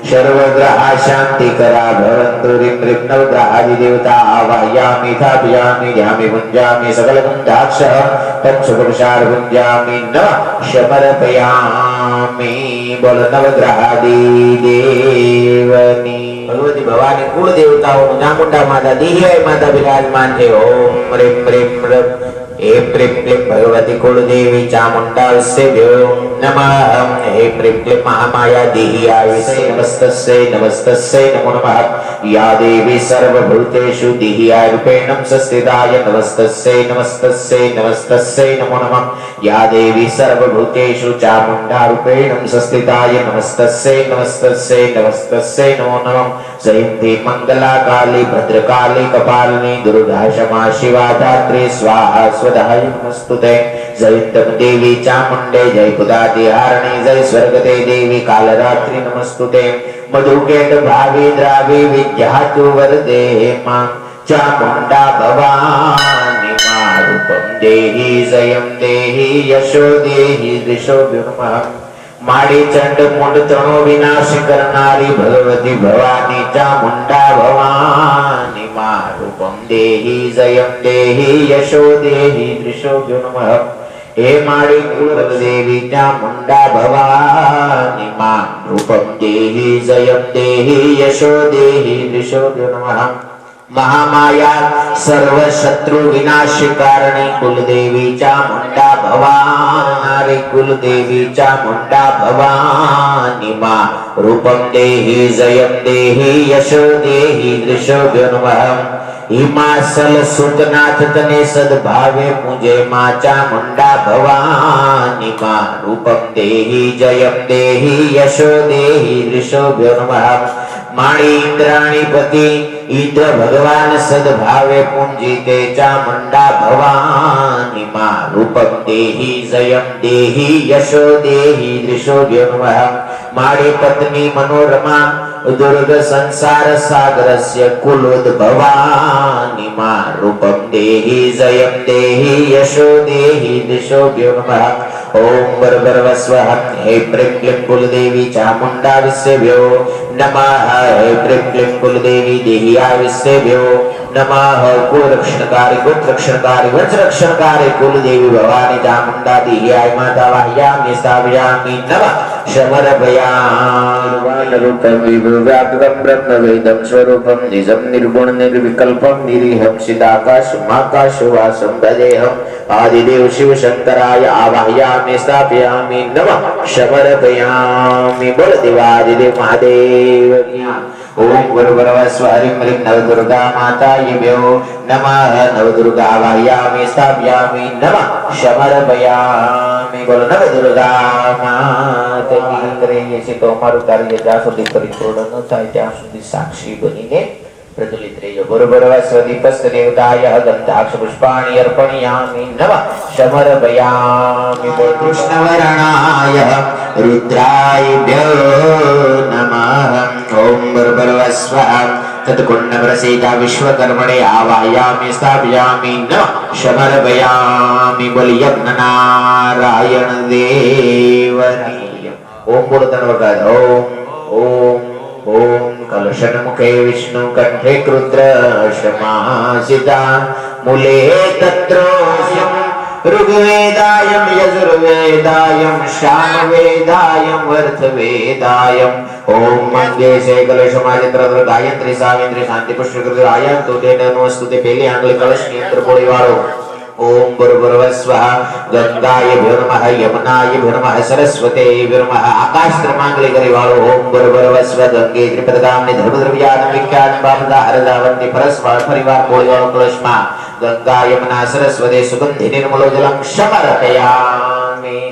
सर्वग्रह शांति करा भवन्तु ह्रीं ह्रीं नवग्रहादि देवता आवाहयामि स्थापयामि ध्यामि भुञ्जामि सकलगुण्डाक्षः पंचपुरुषार् भुञ्जामि नमः समर्पयामि बोल नवग्रहादि देवनी भगवती भवानी कुल देवताओं चामुंडा माता दिह्याय माता विराजमान है ओम ह्रीं ह्रीं ऐं प्रीं क्लीं भगवती कुलदेवी चामुण्डास्यै नमः ऐं प्रीं क्लीं महामाया देह्यायै नमस्तस्यै नमस्तस्यै नमो नमः या देवी सर्वभूतेषु देह्याय रूपेण संस्थिताय नमस्तस्यै नमस्तस्यै नमस्तस्यै नमो नमः या देवी सर्वभूतेषु चामुण्डा रूपेण संस्थिताय नमस्तस्यै नमस्तस्यै नमस्तस्यै नमो नमः जयन्ती मंगला काली भद्रकाली कपालिनी दुर्गा क्षमा शिवा धात्री स्वाहा स्वधाय नमस्तुते जयंतम देवी चामुंडे जय पुदातिहारिणी जय स्वर्गते देवी कालरात्रि नमस्तुते मधुकेट भावी द्रावी विद्यातु वरदे मां चामुंडा भवानी मारूपं देहि जयं देहि यशो देहि दिशो नमः माड़ी चंड मुंड तणो विनाश करनारी भगवती भवानी चामुंडा भवानी मारूपं देहि जयं देहि यशो देहि दृशो नमः हे माड़ी कुल देवी चामुंडा भवानी मारूपं देहि जयं देहि यशो देहि दृशो नमः महामाया सर्व शत्रु विनाश कारणी कुलदेवी चामुंडा भवानी कुलदेवी चामुंडा भवानी मां रूपं देहि जयं देहि यशो देहि दृशो नमः हिमाचल सुतनाथ तने सद्भावे मुझे मां चामुंडा भवानी मां रूपं देहि जयं देहि यशो देहि दृशो नमः माणी इंद्राणी पति इंद्र भगवान सद्भावे पूंजिते चामुंडा भवानी मां रूपम देहि जयम देहि यशो देहि दृशोभ्यो नमः माड़े पत्नी मनोरमा दुर्ग संसार सागरस्य कुलोद्भवानि मा रूपम देहि जयम देहि यशो देहि दृशोभ्यो नमः ओम वरवरवस्वः हे प्रीं क्लीं कुलदेवी चामुण्डा विश्वेभ्यो नमः हे प्रीं क्लीं कुलदेवी देहिया विश्वेभ्यो नमः कुलरक्षणकारी गोत्रक्षणकारी वंशरक्षणकारी कुलदेवी भवानी चामुण्डा देहियाय माता वाह्यामि स्थापयामि नमः शमरभयारूपं विभुव्याकृतं ब्रह्मवेदं स्वरूपं निजं निर्गुण निर्विकल्पं निरीहं चिदाकाशमाकाशवासं भजेऽहम् आदिदेव शिव शंकराय आवाहयामि स्थापयामि नमः शमरभयामि बोल देवादिदेव महादेव की ओम वरवरवस्व हरिं ह्रीं नवदुर्गा मातायेभ्यो नमः नवदुर्गा आवाहयामि स्थापयामि नमः शमरभयामि बोल नवदुर्गा माता की કરીએ છીએ તો અમારું કાર્ય જ્યાં સુધી પરિપૂર્ણ ન થાય ત્યાં સુધી સાક્ષી બનીને प्रज्वलित रेजो गुरुवरवस्व दीपस्य देवताय गन्धाक्ष पुष्पाणि अर्पणयामि नमः शमरभयामि कृष्णवर्णाय रुद्रायभ्यो नमः ओम गुरुवरवस्व तत्कुण्डप्रसीदा विश्वकर्मणे आवाहयामि स्थापयामि नमः शमरभयामि बोलिए यज्ञनारायण देवनी ओम बोलतन वकाद ओम ओम ओम कलशन्मुखे विष्णु कंठे रुद्र समासिता मूले तत्रोऽस्यं ऋग्वेदायं यजुर्वेदायं सामवेदायं अर्थवेदायं ओम मंगे से कलशमाजित्र गायत्री सावित्री शांति पुष्पकृत आयं तो तेन नमस्तुते पहले आंगले कलश के अंदर बोली वालो ओम भूर्भुवस्व गंगायभ्यो नमः यमुनायभ्यो नमः सरस्वतीभ्यो नमः आकाश त्रमांगले करे वालो ओम भूर्भुवस्व गंगे त्रिपदगामिनी धर्मद्रव्यादि विख्यात बापदा हरदावंती परस्पर परिवार बोली वालो कलशमा गंगा यमुना सरस्वती सुगंधि निर्मलो जलम समर्पयामि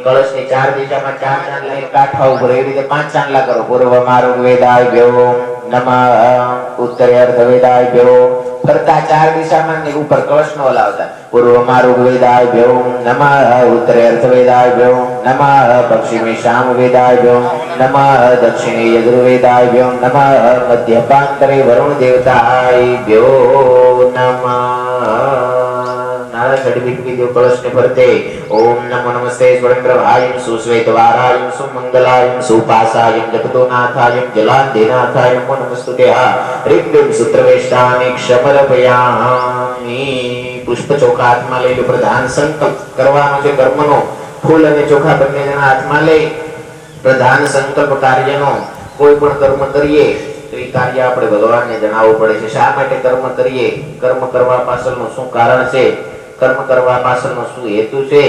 कलश ની ચાર દિશામાં ચાર ચાંદ લઈને કાઠા ઉપર એવી રીતે પાંચ ચાંદલા કરો પૂર્વ માર્ગ વેદાયભ્યો નમઃ ઉત્તરે અર્ધવેદાયભ્યો ફરતા ચાર દિશામાં ને ઉપર કળશ નો લાવતા પૂર્વ માર્ગ વેદાયભ્યો નમઃ ઉત્તરે અર્ધવેદાયભ્યો નમઃ પશ્ચિમે સામવેદાયભ્યો નમઃ દક્ષિણે યજુર્વેદાયભ્યો નમઃ મધ્યપાંતરે વરુણ દેવતાયભ્યો નમઃ देव कलश ने भरते ओम नमो नमस्ते स्वर्णप्रभायं सुश्वेतवारायं सुमंगलायं सुपासायं जगतोनाथायं जलान्धेनाथाय नमो नमस्तुते ह्रीं क्लीं सूत्रवेष्टानि क्षमरभयामि पुष्प चोखा हाथમાં લઈ લો પ્રધાન સંકલ્પ કરવાનો છે કર્મનો ફૂલ અને ચોખા બંને જણા હાથમાં લઈ પ્રધાન સંકલ્પ કાર્યનો કોઈ પણ કર્મ કરીએ તો એ કાર્ય આપણે ભગવાનને જણાવવું પડે છે શા માટે કર્મ કરીએ કર્મ કરવા પાછળનું શું કારણ છે कर्म करवा पाछळनो શું હેતુ છે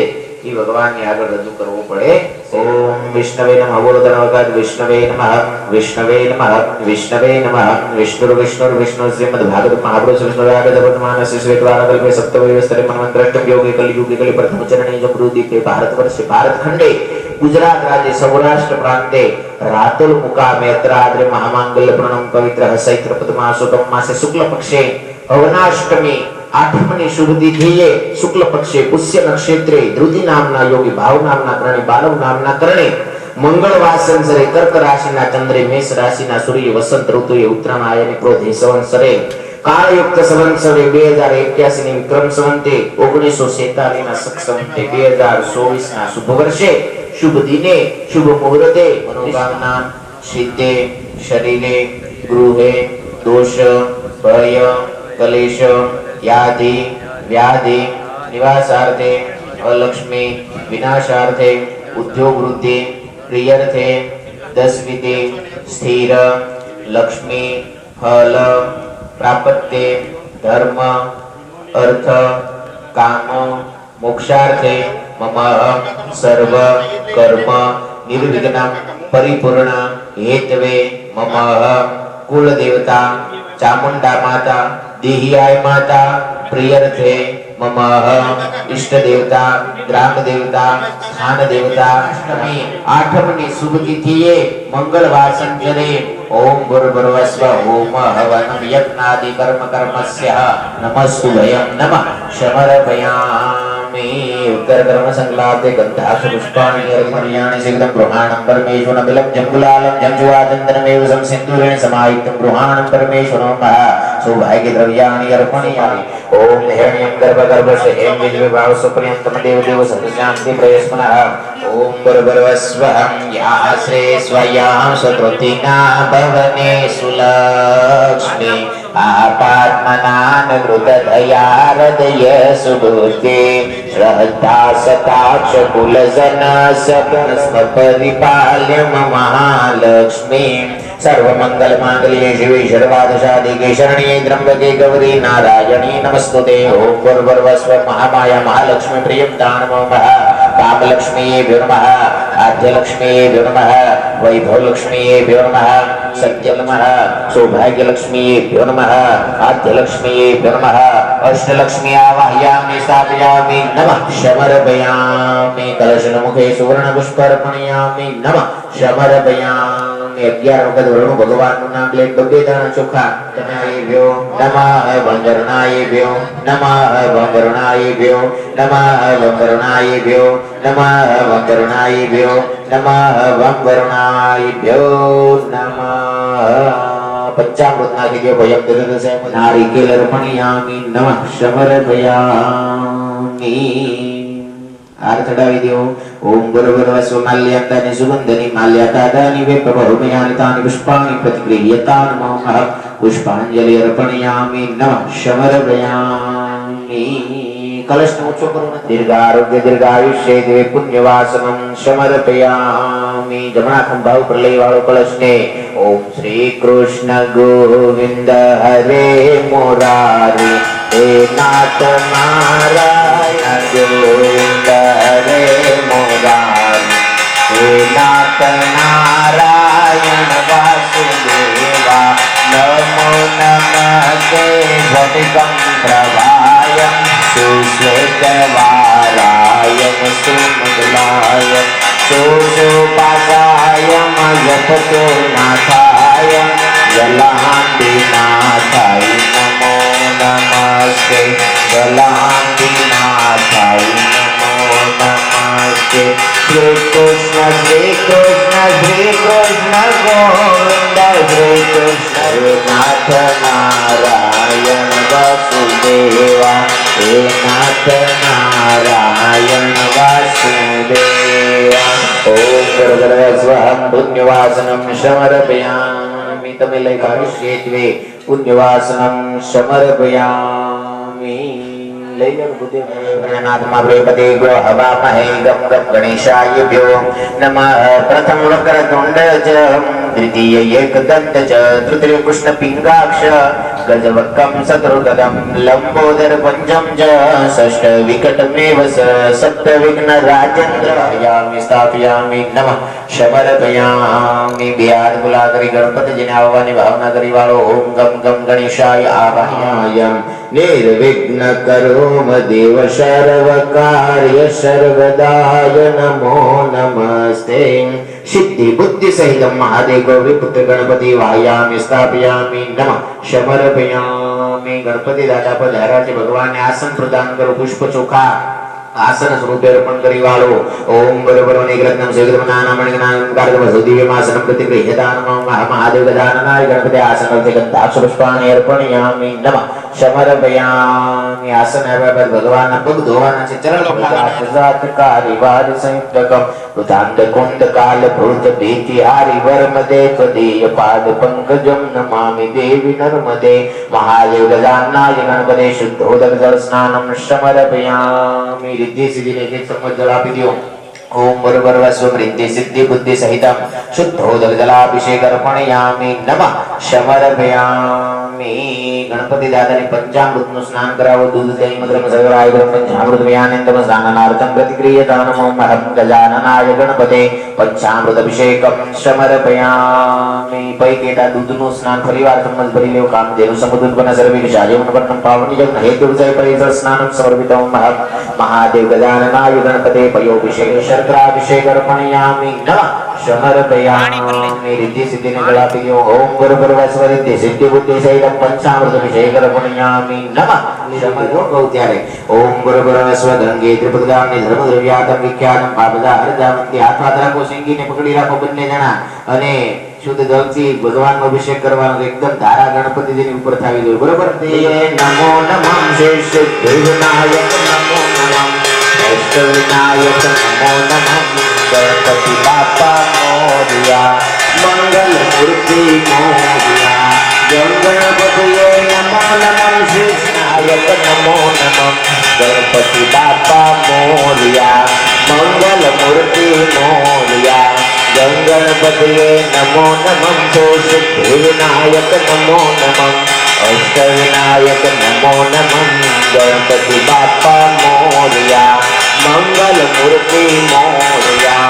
એ ભગવાનને આગળ રજૂ કરવો પડે ઓમ વિષ્ણવે નમઃ બોલો ધનવકાદ વિષ્ણવે નમઃ વિષ્ણવે નમઃ વિષ્ણવે નમઃ વિષ્ણુ શ્રીમદ ભાગવત મહાપુરુષ વિષ્ણુરાગત વર્તમાન શ્રીશ્વેતવાન કલ્પે સપ્તવયસ્તરે મન્વંતરષ્ટમ યોગે કલિયુગે કલિ પ્રથમ ચરણે જમૃદીપે ભારતવર્ષે ભારતખંડે गुजरात राज्य सौराष्ट्र प्रांते रातुल मुकामे अत्राद्रे महामांगल्य प्रणम पवित्र चैत्र पद्मासुतम मासे शुक्ल पक्षे अवनाष्टमी आठमनी शुभ तिथिये शुक्ल पक्षे पुष्य नक्षत्रे धृति नामना योगी भाव नामना करणे बालव नामना करणे मंगलवार संवत्सरे कर्क राशिना चंद्रे मेष राशिना सूर्य वसंत ऋतुये उत्तरायण आयने क्रोधे संवत्सरे कालयुक्त संवत्सरे 2081 ની વિક્રમ સંવતે 1947 ના શક સંવતે 2024 ના શુભ વર્ષે शुभ दिने शुभ मुहूर्ते मनोकामना सिद्धे शरीरे गृहे दोष भय कलेश यादि व्याधि निवासार्थे अलक्ष्मी विनाशार्थे उद्योग वृद्धि प्रियर्थे दशविधि स्थिर लक्ष्मी फल प्राप्ते धर्म अर्थ काम मोक्षार्थे मम सर्व कर्म निर्विघ्नं परिपूर्ण हेतवे मम कुल देवता चामुंडा माता देहियाय माता प्रियर्थे मम इष्ट देवता ग्राम देवता स्थान देवता अष्टमी आठमनी शुभ तिथिये मंगलवार संजरे ओम भूर्भुवस्व होम हवन यज्ञादि कर्म कर्मस्य नमस्तुभ्यं नमः शमरभयामि शंकर कर्म संकलाते गंधास पुष्पाणि अर्पणीयानि सिद्धं ब्रह्माणं परमेश्वरं बिलं जंबुलालं जंजुआचंदनमेव सम सिंदूरेण समायुक्तं ब्रह्माणं परमेश्वरं महा सौभाग्य द्रव्याणि अर्पणीयानि ओम हिरण्यं गर्भगर्भस्य हेम विद्विभाव सुप्रियंतम देवदेव सर्वशांति प्रयस्मनः ओम बरबरवस्वहं याश्रे स्वयां सत्वतिना भवने सुलक्ष्मी आपात्मनान हृदया हृदय सुबुद्धि श्रद्धा सताक्ष कुलजन सकल परिपाल्य महालक्ष्मी सर्वमंगल मांगल्ये शिवे सर्वादशाधिके शरण्ये त्र्यंबके गौरी नारायणी नमस्तुते ओम वरवरवस्व महामाया महालक्ष्मी प्रियंता नमो नमः कामलक्ष्मीभ्यो नमः आद्यलक्ष्मीभ्यो नमः वैभवलक्ष्मीभ्यो नमः सत्यनमः सौभाग्यलक्ष्मीभ्यो नमः आद्यलक्ष्मीभ्यो नमः अष्टलक्ष्मी आवाहयामि स्थापयामि नमः समर्पयामि कलशमुखे सुवर्णपुष्पार्पणयामि नमः समर्पयामि 11 વખત વરણું ભગવાનનું નામ લે બબે દાણા ચોખા તનયાયભ્યો નમઃ વંદરણાયભ્યો નમઃ વંદરણાયભ્યો નમઃ વંદરણાયભ્યો નમઃ વંદરણાયભ્યો નમઃ વંદરણાયભ્યો નમઃ પંચામૃત નાખી દો ભયમ દરદસે નારિકેલ અર્પણયામિ નમઃ સમર્પયામિ हार चढ़ावी दियो ओम गुरुवरवस्व माल्यातानि सुगंधनि माल्यातानि वेप्रभौमयानि तानि पुष्पाणि प्रतिगृह्यतानि नमः पुष्पांजलि अर्पणयामि नमः समर्पयामि कलश ऊंचो करो दीर्घारोग्य दीर्घायुष्य देवे पुण्यवासनं समर्पयामि जमणा खंभा ઉપર લઈ વાળો કલશ ને ओम श्री कृष्ण गोविंद हरे मुरारी हे नाथ नारायण गोविंद हरे मुरारी हे नाथ नारायण वासुदेवा नमो नमस्ते झटिकं प्रभायं सुश्वेतवारायं सुमंगलायं सुशोपासायं जपतोनाथाय जलांदिनाथाय नमो नमस्ते जलांदिनाथाय नमो नमस्ते श्री कृष्ण गोविंद श्री कृष्ण नाथ नारायण वासुदेवा हे नाथ नारायण वासुदेवा ओम गुरुवरवस्वहं पुण्यवासनं समर्पयामि तमे लैकाविष्ये द्वे पुण्यवासनं समर्पयामि लैलं बुद्धे गणनाथमा प्रेपते ग्रहवामहे गम गम गणेशायभ्यो नमः प्रथम वक्रतुंड च द्वितीय एकदंत च तृतीय कृष्ण पिंगाक्ष गजवक्कं शत्रुगदं लंबोदर पंचम च षष्ठ विकटमेव सप्त विघ्न राजेंद्र यामि स्थापयामि नमः समर्पयामि बिहार बुलाकरी गणपति जिने आवવાની ભાવના કરી વાળો ઓમ ગમ ગમ ગણેશાય આવાહયામ निर्विघ्न करोम देव सर्वकार्य सर्वदाय नमो नमस्ते सिद्धि बुद्धि सहित महादेव गौरीपुत्र गणपति वाहयामि स्थापयामि नमः समर्पयामि गणपति दादा पधाराचे भगवान ने आसन प्रदान करो पुष्प चोखा आसन स्वरूपे अर्पण करी वालो ओम बरोबरवने ग्रंथम सेवितमनानामणिगणानं कारकवसो दिव्यमासनं प्रतिगृह्यतानं महादेव गजाननाय गणपति आसनर्थे गन्धाक्ष पुष्पाणि अर्पणयामि नमः समर्पयामि आसन है भगवान पग धोवाना છે ચરણ જાતકારી વાર સંયુક્તકમ વૃતાંત કુંડ કાલ ભૃત ભીતિ હારી વર્મદે ત્વદીય પાદ પંકજમ નમામિ દેવી નર્મદે महादेव गजाननाय गणपते शुद्धोदक जल स्नानं समर्पयामि रिद्धि सिद्धि ने समझ जल आपी दियो ओम बरबरवस्व रिद्धि सिद्धि बुद्धि सहितं शुद्धोदक जलाभिषेक अर्पणयामि नमः समर्पयामि गणपति दादा ने पंचामृतનું સ્નાન કરાવો दूध दही मधुरम सगराय ब्रह्म पंचामृत व्यानंदम स्नानार्थं प्रतिक्रियतानमो महं गजाननाय गणपते पंचामृत अभिषेकं समर्पयामि पैकेटा दूधનું સ્નાન ફરીવાર સમજ ભરી લેવ કામધેનુ સમુદ્રપન સર્વિશાજીવનપન્નમ પાવની જગ્ન હેતુર્જય પરિસર સ્નાनं સમર્પિतं महं महादेव गजाननाय गणपते पयोभिषेक शर्कराभिषेक अर्पणयामि नमः समर्पयामि रिद्धि सिद्धि ने गलापि ओम गुरुवरवस्व रिद्धि सिद्धि बुद्धि सहितं पंचामृत अभिषेक अर्पणयामि नमः शमरो गौत्यारे ओम गुरुपरमेश्वर गंगे त्रिपदगामी धर्म द्रव्यातम विख्यातम पापदा हरदामंती हाथ રાખો સિંગીને પકડી રાખો બંને જણા અને શુદ્ધ જળથી ભગવાનનો અભિષેક કરવાનો એકદમ ધારા ગણપતિજીની ઉપર થાવી જોઈએ બરોબર તે નમો નમઃ શ્રી સિદ્ધિવિનાયક નમો નમઃ અષ્ટવિનાયક નમો નમઃ ગણપતિ બાપા મોરિયા મંગલ મૂર્તિ મોરિયા ગણપતિએ નમો નમઃ શ્રી વિનાયક નમો નમઃ ગણપતિ બાપા મોરિયા મંગલ મૂર્તિ મોરિયા ગણપતિએ નમો નમઃ સિદ્ધિવિનાયક નમો નમઃ અષ્ટવિનાયક નમો નમઃ ગણપતિ બાપા મોરિયા મંગલ મૂર્તિ મોરિયા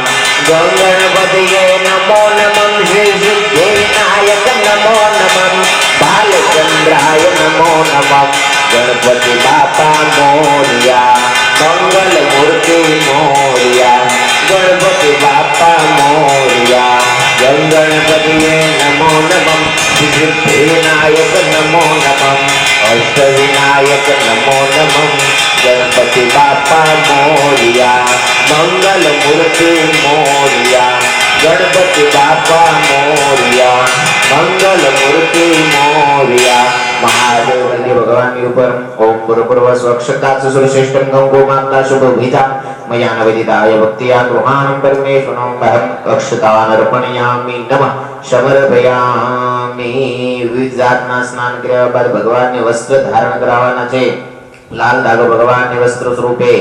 ગણપતિએ નમો નમઃ શ્રી સિદ્ધિવિનાયક નમો નમઃ બાલચંદ્રાય નમો નમઃ ગણપતિ બાપા મોરિયા મંગલ મૂર્તિ મોરિયા ગણપતિ બાપા મોરિયા ગણપતિએ નમો નમઃ સિદ્ધિવિનાયક નમો નમઃ અષ્ટવિનાયક નમો નમઃ ગણપતિ બાપા મોરિયા મંગલ મૂર્તિ મોરિયા ગણપતિ બાપા મોરિયા મંગલ મૂર્તિ મોરિયા મહાદેવ ભગવાનની ઉપર ઓમ ગુરુપર્વ સ્વક્ષતા સુશ્રેષ્ઠમ ગંગો માતા શુભ વિધા મયા નવદિતાય ભક્તિયા ગૃહાણં પરમેશ્વરં અહં અક્ષતાન અર્પણયામિ નમઃ સમર્પયામિ વિવિધ જાતના સ્નાન કર્યા બાદ ભગવાનને વસ્ત્ર ધારણ કરાવવાના છે लाल धागो भगवान ने वस्त्र स्वरूपे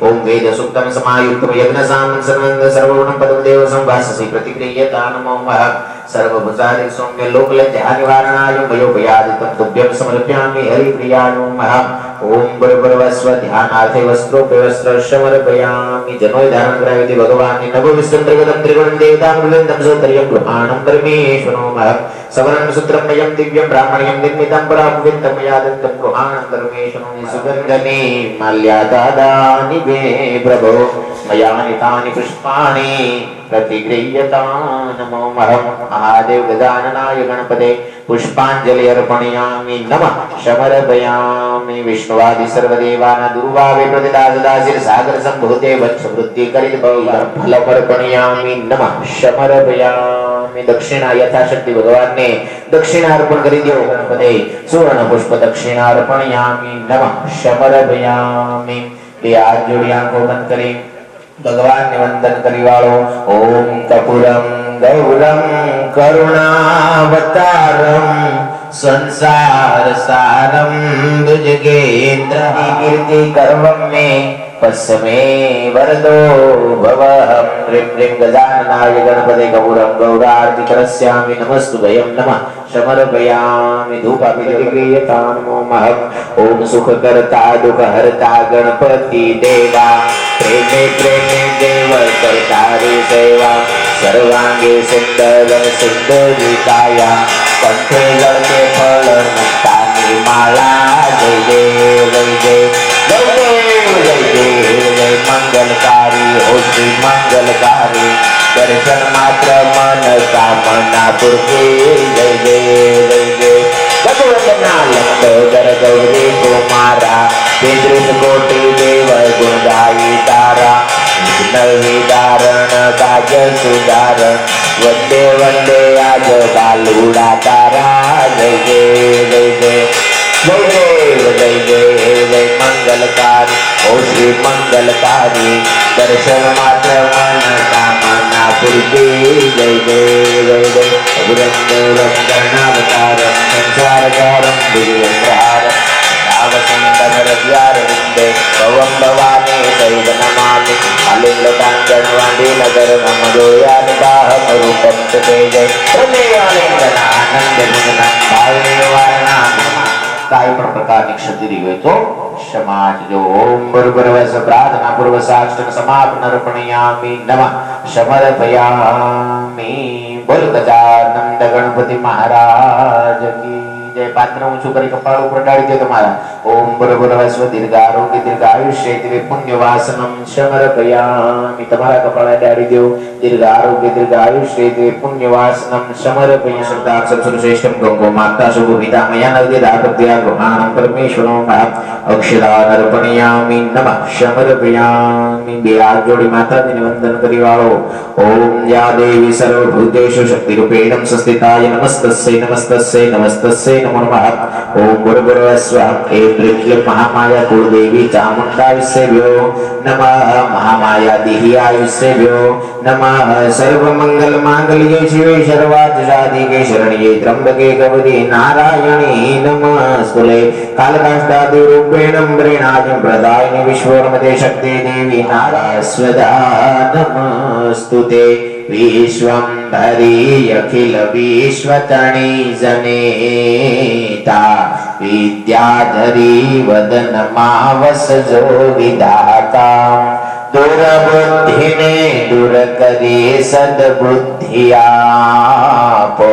ओम वेद सुक्तम समायुक्तम यज्ञ सामन सर्वंग सर्वगुण पदम देव संवाससि प्रतिक्रियता नमो मः सर्वभुजादि सौम्य लोकलज्जा निवारणाय भयोभयादितं तुभ्यं समर्पयामि हरिप्रियाय नमः ओम बरबरवस्व ध्यानार्थे वस्त्रोपे वस्त्र समर्पयामि जनोय धारण करायति भगवान ने नव विस्तंत्रगतं त्रिगुणं देवतां वृन्दं सोत्तर्यं गृहाणं परमेश्वरो मः सवरं सूत्रं मयं दिव्यं ब्राह्मण्यं निर्मितं परापवित्रं मया दत्तं गृहाणं परमेश्वरो सुगन्धने माल्यादानि वे प्रभो मया नितानि पुष्पाणि प्रतिगृह्यता नमो महं महादेव गजाननाय गणपते पुष्पांजलि अर्पणयामि नमः समर्पयामि विष्णुवादि सर्वदेवानां दुर्भावे प्रतिदासदासिर सागर संभूते वत्स वृद्धि करित फल अर्पणयामि नमः समर्पयामि दक्षिणा यथाशक्ति भगवान ने दक्षिणा अर्पण करी दो गणपते सुवर्ण पुष्प दक्षिणा अर्पणयामि नमः समर्पयामि ते हाथ जोड़ी आंखों बंद करी भगवान ने वंदन करी वालो ओम कपूरम गौरम करुणावतारम संसार सारम भुजगेन्द्र कीर्ति कर्वम में पश्चिमे वरदो भवहं ह्रीं ह्रीं गजाननाय गणपते कपूरं गौरार्ति करस्यामि नमस्तुभ्यं नमः समर्पयामि धूपाभिक्रियतां नमो महम् ओम सुखकर्ता दुःखहर्ता गणपति देवा प्रेमे प्रेमे देव कर्तारि सेवा सर्वांगे सुंदर सुंदरिकाया कंठे लड़के फल मुक्तानि माला जय देव जय देव जय देव जय मंगलकारी हो श्री मंगलकारी दर्शन मात्र मन कामना पूर्ति जय देव जय देव लंबोदर गौरी कुमारा पितृ कोटि देव गुणगायी तारा नविदारण काज सुधारण वंदे वंदे आज बालूड़ा तारा जय देव जय देव जय देव जय देव जय मंगलकारी ओ श्री मंगलकारी दर्शन मात्र मन कामना पूर्ति जय देव जय देव गुरंगुरं गणावतारं संसारकारं दिव्यंकारं नावसुंदरद्वारविन्दे भवं भवानी सैव नमामि आलिङ्गकाञ्चनवाण्डीनगर नमदोयानिदाहमरूपं च ते जय हृदयालिङ्गनानन्दमुदनं भावनिवारणा काई पण प्रकारनी क्षति रही हो तो क्षमा जो ओम गुरुपरवस प्रार्थना पूर्व साष्टांग समापन अर्पणयामि नमः समर्पयामि बोल गजानंद गणपति महाराज की जय। કાંતને ઊંચું કરી કપાળ ઉપર ડાળી દો તમારા. ઓમ બરોબર વસ્વ દીર્ઘ આરોગ્ય દીર્ઘ આયુષ્ય દિવ્ય પુણ્ય વાસનમ સમર્પયામિ. તમારા કપાળ ડાળી દો. દીર્ઘ આરોગ્ય દીર્ઘ આયુષ્ય દિવ્ય પુણ્ય વાસનમ સમર્પયામિ. શ્રદ્ધાક્ષર સુરશ્રેષ્ઠમ ગંગો માતા શુભ પિતામયા નદી દાતૃત્યા ગૃહાણમ પરમેશ્વરો અક્ષરાનર્પણયામિ નમઃ સમર્પયામિ. બે હાથ જોડી માતાજીને વંદન કરી વાળો. ઓમ યા દેવી સર્વભૂતેષુ શક્તિરૂપેણ સંસ્થિતાય નમસ્તસ્ય નમસ્તસ્ય નમસ્તસ્ય નમો નમઃ. ઓમ ગુરુર્ભુવસ્વ એ ત્રિક્ય મહામાયા કુળદેવી ચામુંડા વિશ્વેભ્યો નમઃ. મહામાયા દેહી આયુષ્યેભ્યો નમઃ. સર્વમંગલ માંગલ્યે શિવે સર્વાર્થ સાધિકે શરણ્યે ત્રંબકે ગૌરી નારાયણી નમસ્તુતે. કાલકાષ્ટાદि રૂપેણ બ્રેણાજં પ્રદાયિની વિશ્વોર્મતે શક્તિ દેવી નારાયસ્વદા નમસ્તુતે. વિશ્વંભરી અખિલ વિશ્વતણી જનેતા વિદ્યાધરી વદનમાં વસજો વિધાતા. દુર્બુદ્ધિને દૂર કરી સદબુદ્ધિ આપો.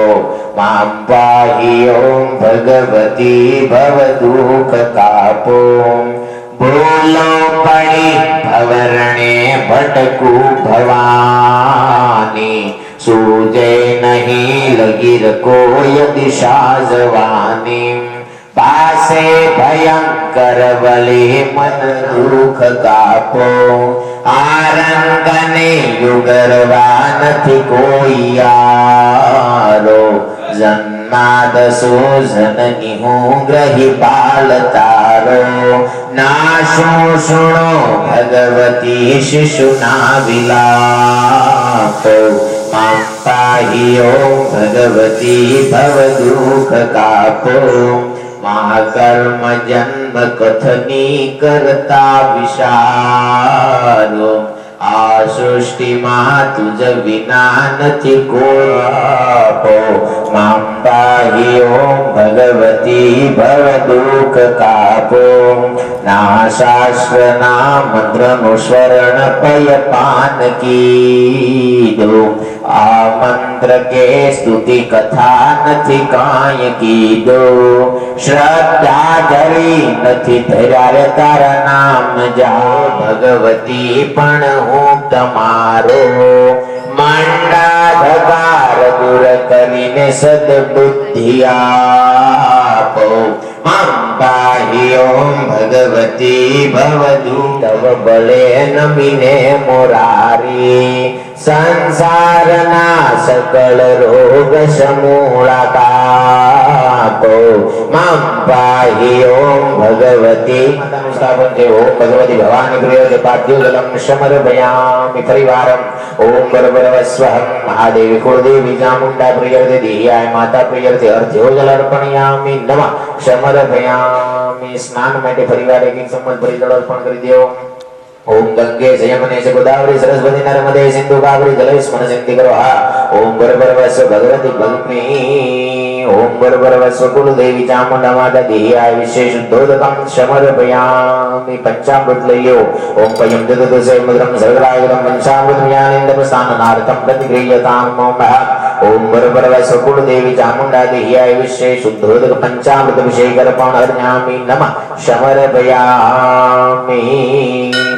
મામ પાહી ઓમ ભગવતી ભવ દુઃખ કાપો. ભૂલો પડી ભવરણે ભટકું ભવાની. સૂજે નહીં લગીર કોઈ દિશા જવાની. પાસે ભયંકર વલી મન દુઃખ કાપો. આરંગને યુગરવા નથી કોઈ યારો. જન્માદસો જનની હું ગ્રહી બાલ તારો. નાશો સુણો ભગવતી શિશુના વિલાપો. મામ પાહી ઓમ ભગવતી ભવ દુઃખ કાપો. મહાકર્મ જન્મ કથની કરતા વિશારો. આ સૃષ્ટિમાં તુજ વિના નથી કોઈ આપો. મામ પાહી ઓમ ભગવતી ભવ દુઃખ કાપો. ના શાસ્ત્રના મંત્રનું સ્મરણ પય પાન કીધો. આ મંત્ર કે સ્તુતિ કથા નથી કાંઈ કીધો. શ્રદ્ધા ધરી નથી ધર્યા તારા નામ જાઓ. ભગવતી પણ હું તમારો. માંડા ધકાર દૂર કરીને સદબુદ્ધિ આપો. મામ પાહી ઓમ ભગવતી ભવ દુઃખ બળે નમીને મોરારી. સંસારના સકળ રોગ સમૂળા કાપો. મામ પાહી ઓમ ભગવતી સ્થાપન છે. ઓમ ભગવતી ભવાની પ્રિય પાદ્યો જલમ સમર્પયામિ. પરિવારમ ઓમ બરબરવસ્વહં મહાદેવી કુળદેવી ચામુંડા પ્રિયર્થે દેહ્યાય માતા પ્રિયર્થે અર્ધ્યો જલ અર્પણયામિ નમઃ સમર્પયામિ. સ્નાન માટે પરિવાર એક સંમત ભરી જળ અર્પણ કરી દેવો. ओम गंगे जयमने से गोदावरी सरस्वती नर्मदे सिंधु कावेरी जलेस्मन सिंधि करो हा। ओम बरबरवस्व भगवती भगवती ओम बरबरवस्व कुलदेवी चामुंडा माता देह्याय विशेष शुद्धोदकं समर्पयामि। पंचामृत लयो ओम पयं ददसे मधुरं सर्वरागं पंचामृत ज्ञानेन्द्र स्थाननार्थं प्रतिगृह्यतां मम। ओम बरबरवस्व कुलदेवी चामुंडा देह्याय विशेष शुद्धोदक पंचामृत अभिषेकर्पण अर्पयामि नमः समर्पयामि।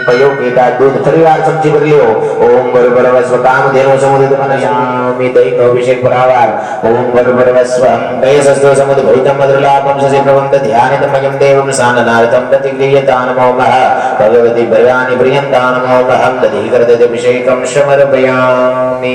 पयो केता दूध परिवार समझी कर लियो। ओम बरबरवस्व कामधेनु समुदित मनयामि दैनो अभिषेक परावार। ओम बरबरवस्व दयसस्तो समुद भूतम मधुलापम ससे प्रवंत ध्यानितमयं देवं साननार्थं प्रतिगृह्यतां नमः। भगवती भवानी प्रियंतां नमः। दधि करते अभिषेकं समर्पयामि।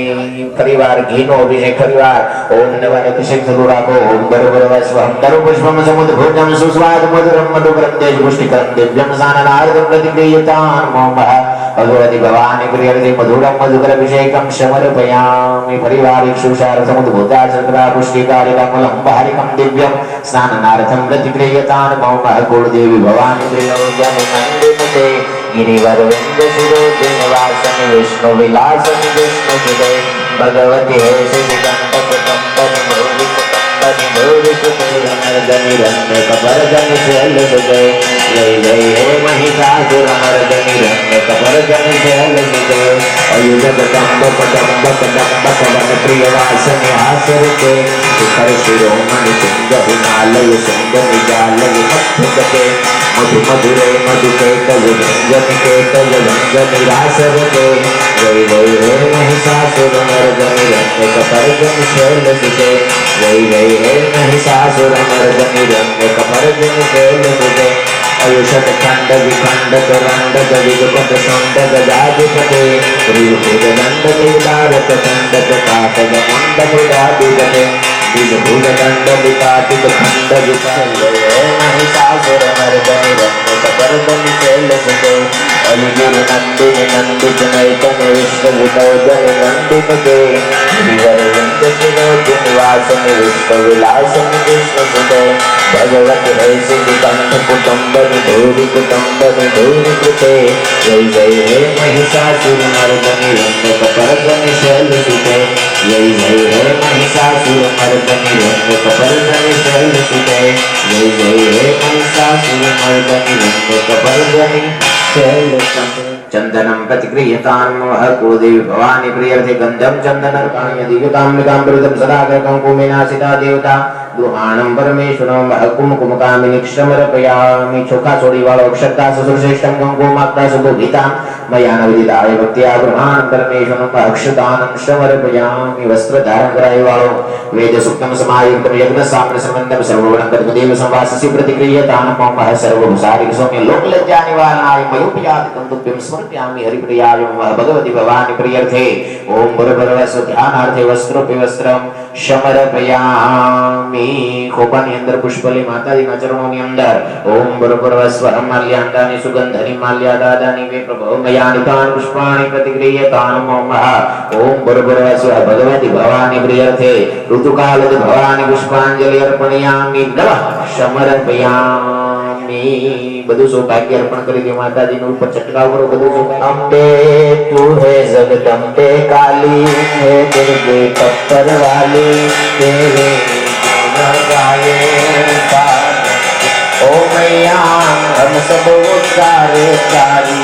परिवार घीनो अभिषेक परिवार। ओम नवन अभिषेक सदुराको। ओम बरबरवस्व तरु पुष्पम समुद भूतम सुस्वाद मधुरम मधुकरं तेज पुष्टिकरं दिव्यं साननार्थं प्रतिगृह्यतां नमः। भगवती भवानी प्रियर्थे मधुरं मधुकर अभिषेकं समर्पयामि। परिवारिक सुषार समुद भूता चंद्रा पुष्टिकारिकं मूलं भारिकं दिव्यं स्नानार्थं प्रतिगृह्यतां नमः। कुलदेवी भवानी प्रियर्थे नंदिते गिरिवर विंद शिरोधि निवासनि विष्णु विलासनि विष्णु सुते भगवती हे श्री गणपत कंपनि भौरि कंपनि भौरि सुते नरदनि रंग कबरदनि शैल सुते जय जय हे महिषासुर नरदनि रंग कबरदनि शैल सुते अयुध कदम्ब कदम्ब कदम्ब पवन प्रिय वासने हासरते शिखर शिरोमणि सिंह हिमालय सिंह निजालय मध्युगते मधु मधुरे मधुकेतय व्यंजन केतय व्यंजन निरासरते वै वै हे महिषासुर मर्दनि रण्यकपर्जन शैलसुते वै वै हे महिषासुर मर्दनि रण्यकपर्जन शैलसुते अयुषट खंड विखंड करंड गविगपट शंड गजाधिपते ऋभुज दंड लीलारत दंड काटग मंड भुजाधिपते विभुज दंड विकाटिक खंड विखंड महिषासुर मर्दनि रण्यकपर्जन शैलसुते अलिगिरि नंदिनि नंदित नैतन विश्वविदौजनि नंदितके श्रीवरविंद शिरोधि निवासनि विश्वविलासनि विष्णुसुते भगवति हैसिनि कंठ कुटुंबनि धूरि कुटुंबनि धूरि कृते जय जय हे महिषासुर मर्दनि रण्यकपर्जनि शैलसुते जय जय हे महिषासुर मर्दनि रण्यकपर्जनि शैलसुते जय जय हे महिषासुर मर्दनि रण्यकपर्जनि चंदनम प्रतिक्रियतां कुलदेवी भवानी प्रियर्थे गंधम चंदनर्काणि दीर्घकाम्यकां प्रदम सदाकर कंकुमेनासिता देवता दुहाणं परमेश्वरं कुमकुमकामिनी क्षमरपयामि चोखा छोड़ी वालो अक्षरता सुश्रेष्ठं कंकुमाक्ता सुभूषितां मया नवदिताय भक्त्या ब्रह्माणं परमेश्वरं अक्षतानं क्षमरपयामि वस्त्र धारण कराय वालो वेद सूक्तम समायुक्तम यज्ञ साम्र समन्वय सर्वगुण कर्मदेव संवाससि प्रतिक्रियतां मम सर्वभूसारिक सौम्य लोक लज्जा निवारणाय मयोपयात कंतुभ्यं समर्पयामि हरिप्रियाय भगवती भवानी प्रियर्थे ओम भरभरवस्व ध्यानार्थे वस्त्रोपि वस्त्रं समर्पयामि खोपानी अंदर पुष्पली माताजीना चरणोनी अंदर ओम भरभरवस्व माल्यादानि सुगंधनि माल्यादानि वे प्रभो मयानि तानि पुष्पाणि प्रतिक्रियतानि मम ओम भरभरवस्व भगवती भवानी प्रियर्थे ऋतुकालद भवानी पुष्पांजलि अर्पणयामि नमः समर्पयामि બધું સૌભાગ્ય અર્પણ કરી દે માતાજી નું ઉપર છટકાવ કરો બધું સૌભાગ્ય અંબે તું હે જગદંબે કાલી હે દુર્ગે પથ્થર વાલી તેરે ગુણ ગાએ ओ मैया हम सब उतारे तारी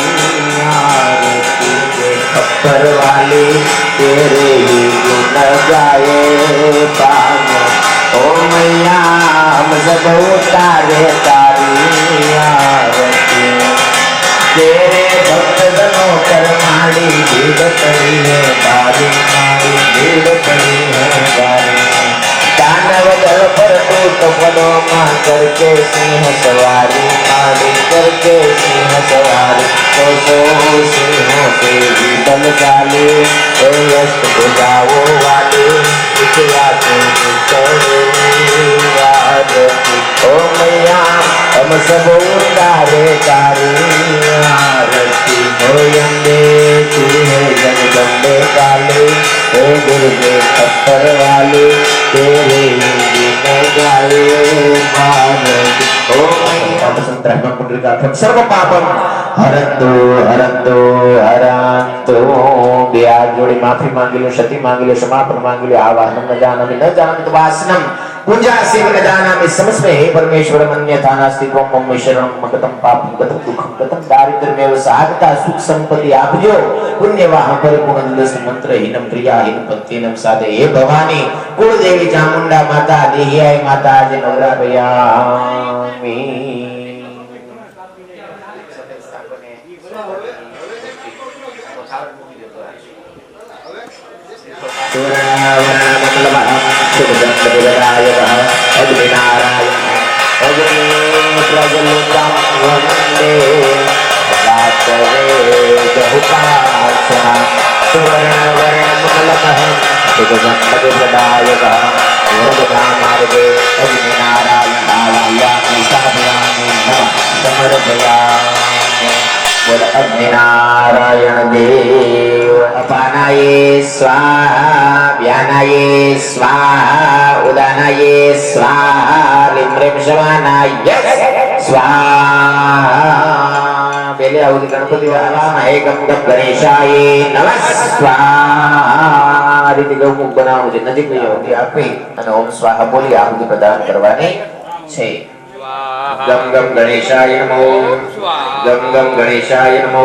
आरती के खप्पर वाली तेरे ही गुण गाए पान ओ मैया हम सब उतारे तारी आरती तेरे भक्त जनों कर माड़ी भीड़ पड़ी है बारी मारी भीड़ पड़ी है बारी दानव दल पर टूट पड़ो मां करके सिंह सवारी मारी करके सिंह सवारी तो सिंहों से भी बलशाली ए अष्ट भुजाओ वाली इतिया ओ मैया हम सब उतारे तारी आरती हो अम्बे तू है जगदम्बे काली हे दुर्गे पत्थर वाली तेरे गाए ओ मैया संत्रहम पुंडरीकाक्षं सर्व पापम हरंतो हरंतो हरंतो बिहार जोड़ी माफी मांगी लो क्षति मांगी लो क्षमापण मांगी लो आवाहनम न जानामि वासनम कुंजासी न जानामि समस्मे हे परमेश्वर अन्यथा नास्ति त्वं मम शरणं मगतं पापं गतं दुःखं गतं दारिद्र्यमेव साधता सुख संपत्ति आपजो पुण्यवाह परिपूर्ण दिवस मंत्रहीनं प्रियाहीनं भक्तिहीनं साधे हे भवानी कुलदेवी चामुंडा माता देहियाय माता आज नवराभयामि नारायण देव अपानाये स्वाहा व्यानाये स्वाहा उदानाये स्वाहा लिम्रेम शवानाये स्वाहा पहले आहुति गणपति वाला है गम गम गणेशाय नमः स्वाहा रीति गौ मुख बनाओ जे नजीक में होती आपे અને ઓમ સ્વાહા બોલી આहुति પ્રદાન કરવાની છે गम गम गणेशाय नमो गम गम गणेशाय नमो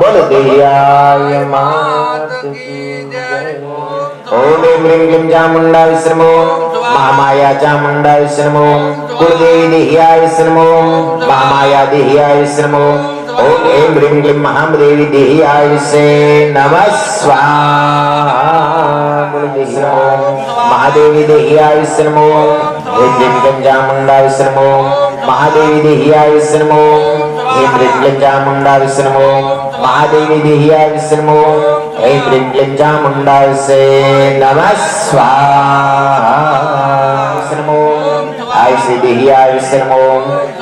बोल देयाय मात की जय। ओम ह्रीं क्लीं चामुंडा विष्णु महामाया चामुंडा विष्णु कुलदेवी देह्याय विष्णु महामाया देह्याय विष्णु ओम ह्रीं क्लीं महादेवी देह्याय विष्णे नमः स्वाहा। महादेवी देह्याय विष्णु ह्रीं क्लीं चामुंडा विष्णु महादेवी देह्याय विष्णु ह्रीं क्लीं चामुंडा विष्णु महादेवी देह्याय विष्णु ह्रीं क्लीं चामुंडा विष्णे नमः स्वाहा। विष्णु आयुषी देह्याय विष्णु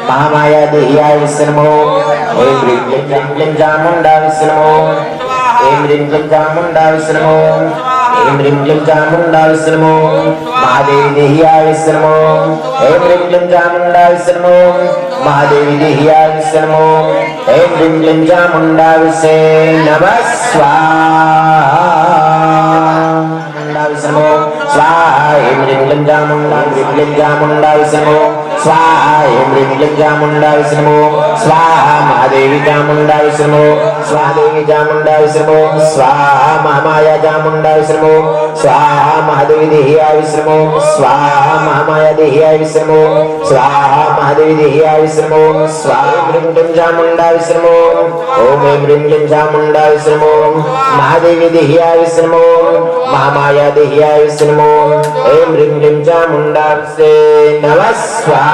महामाया देह्याय विष्णु ह्रीं क्लीं चामुंडा विष्णु ह्रीं क्लीं चामुंडा विष्णु ह्रीं क्लीं चामुंडा विष्णु महादेवी देह्याय विष्णु ह्रीं क्लीं चामुंडा विष्णु महादेवी देह्याय विष्णु ह्रीं क्लीं चामुंडा विष्णे नमः स्वाहा। विष्णु स्वाहा ह्रीं क्लीं चामुंडा विष्णु स्वाहा ह्रीं क्लीं चामुंडा विष्णु स्वाहा महादेवी चामुंडा विष्णु स्वादेवी चामुंडा विष्णु स्वाहा महामाया चामुंडा विष्णु स्वाहा महादेवी देह्याय विष्णु स्वाहा महामाया देह्याय विष्णु स्वाहा महादेवी देह्याय विष्णु स्वाहा ह्रीं क्लीं चामुंडा विष्णु ओम ह्रीं क्लीं चामुंडा विष्णु महादेवी देह्याय विष्णु महामाया देह्याय विष्णु ह्रीं क्लीं चामुंडा विष्णे नमः स्वाहा।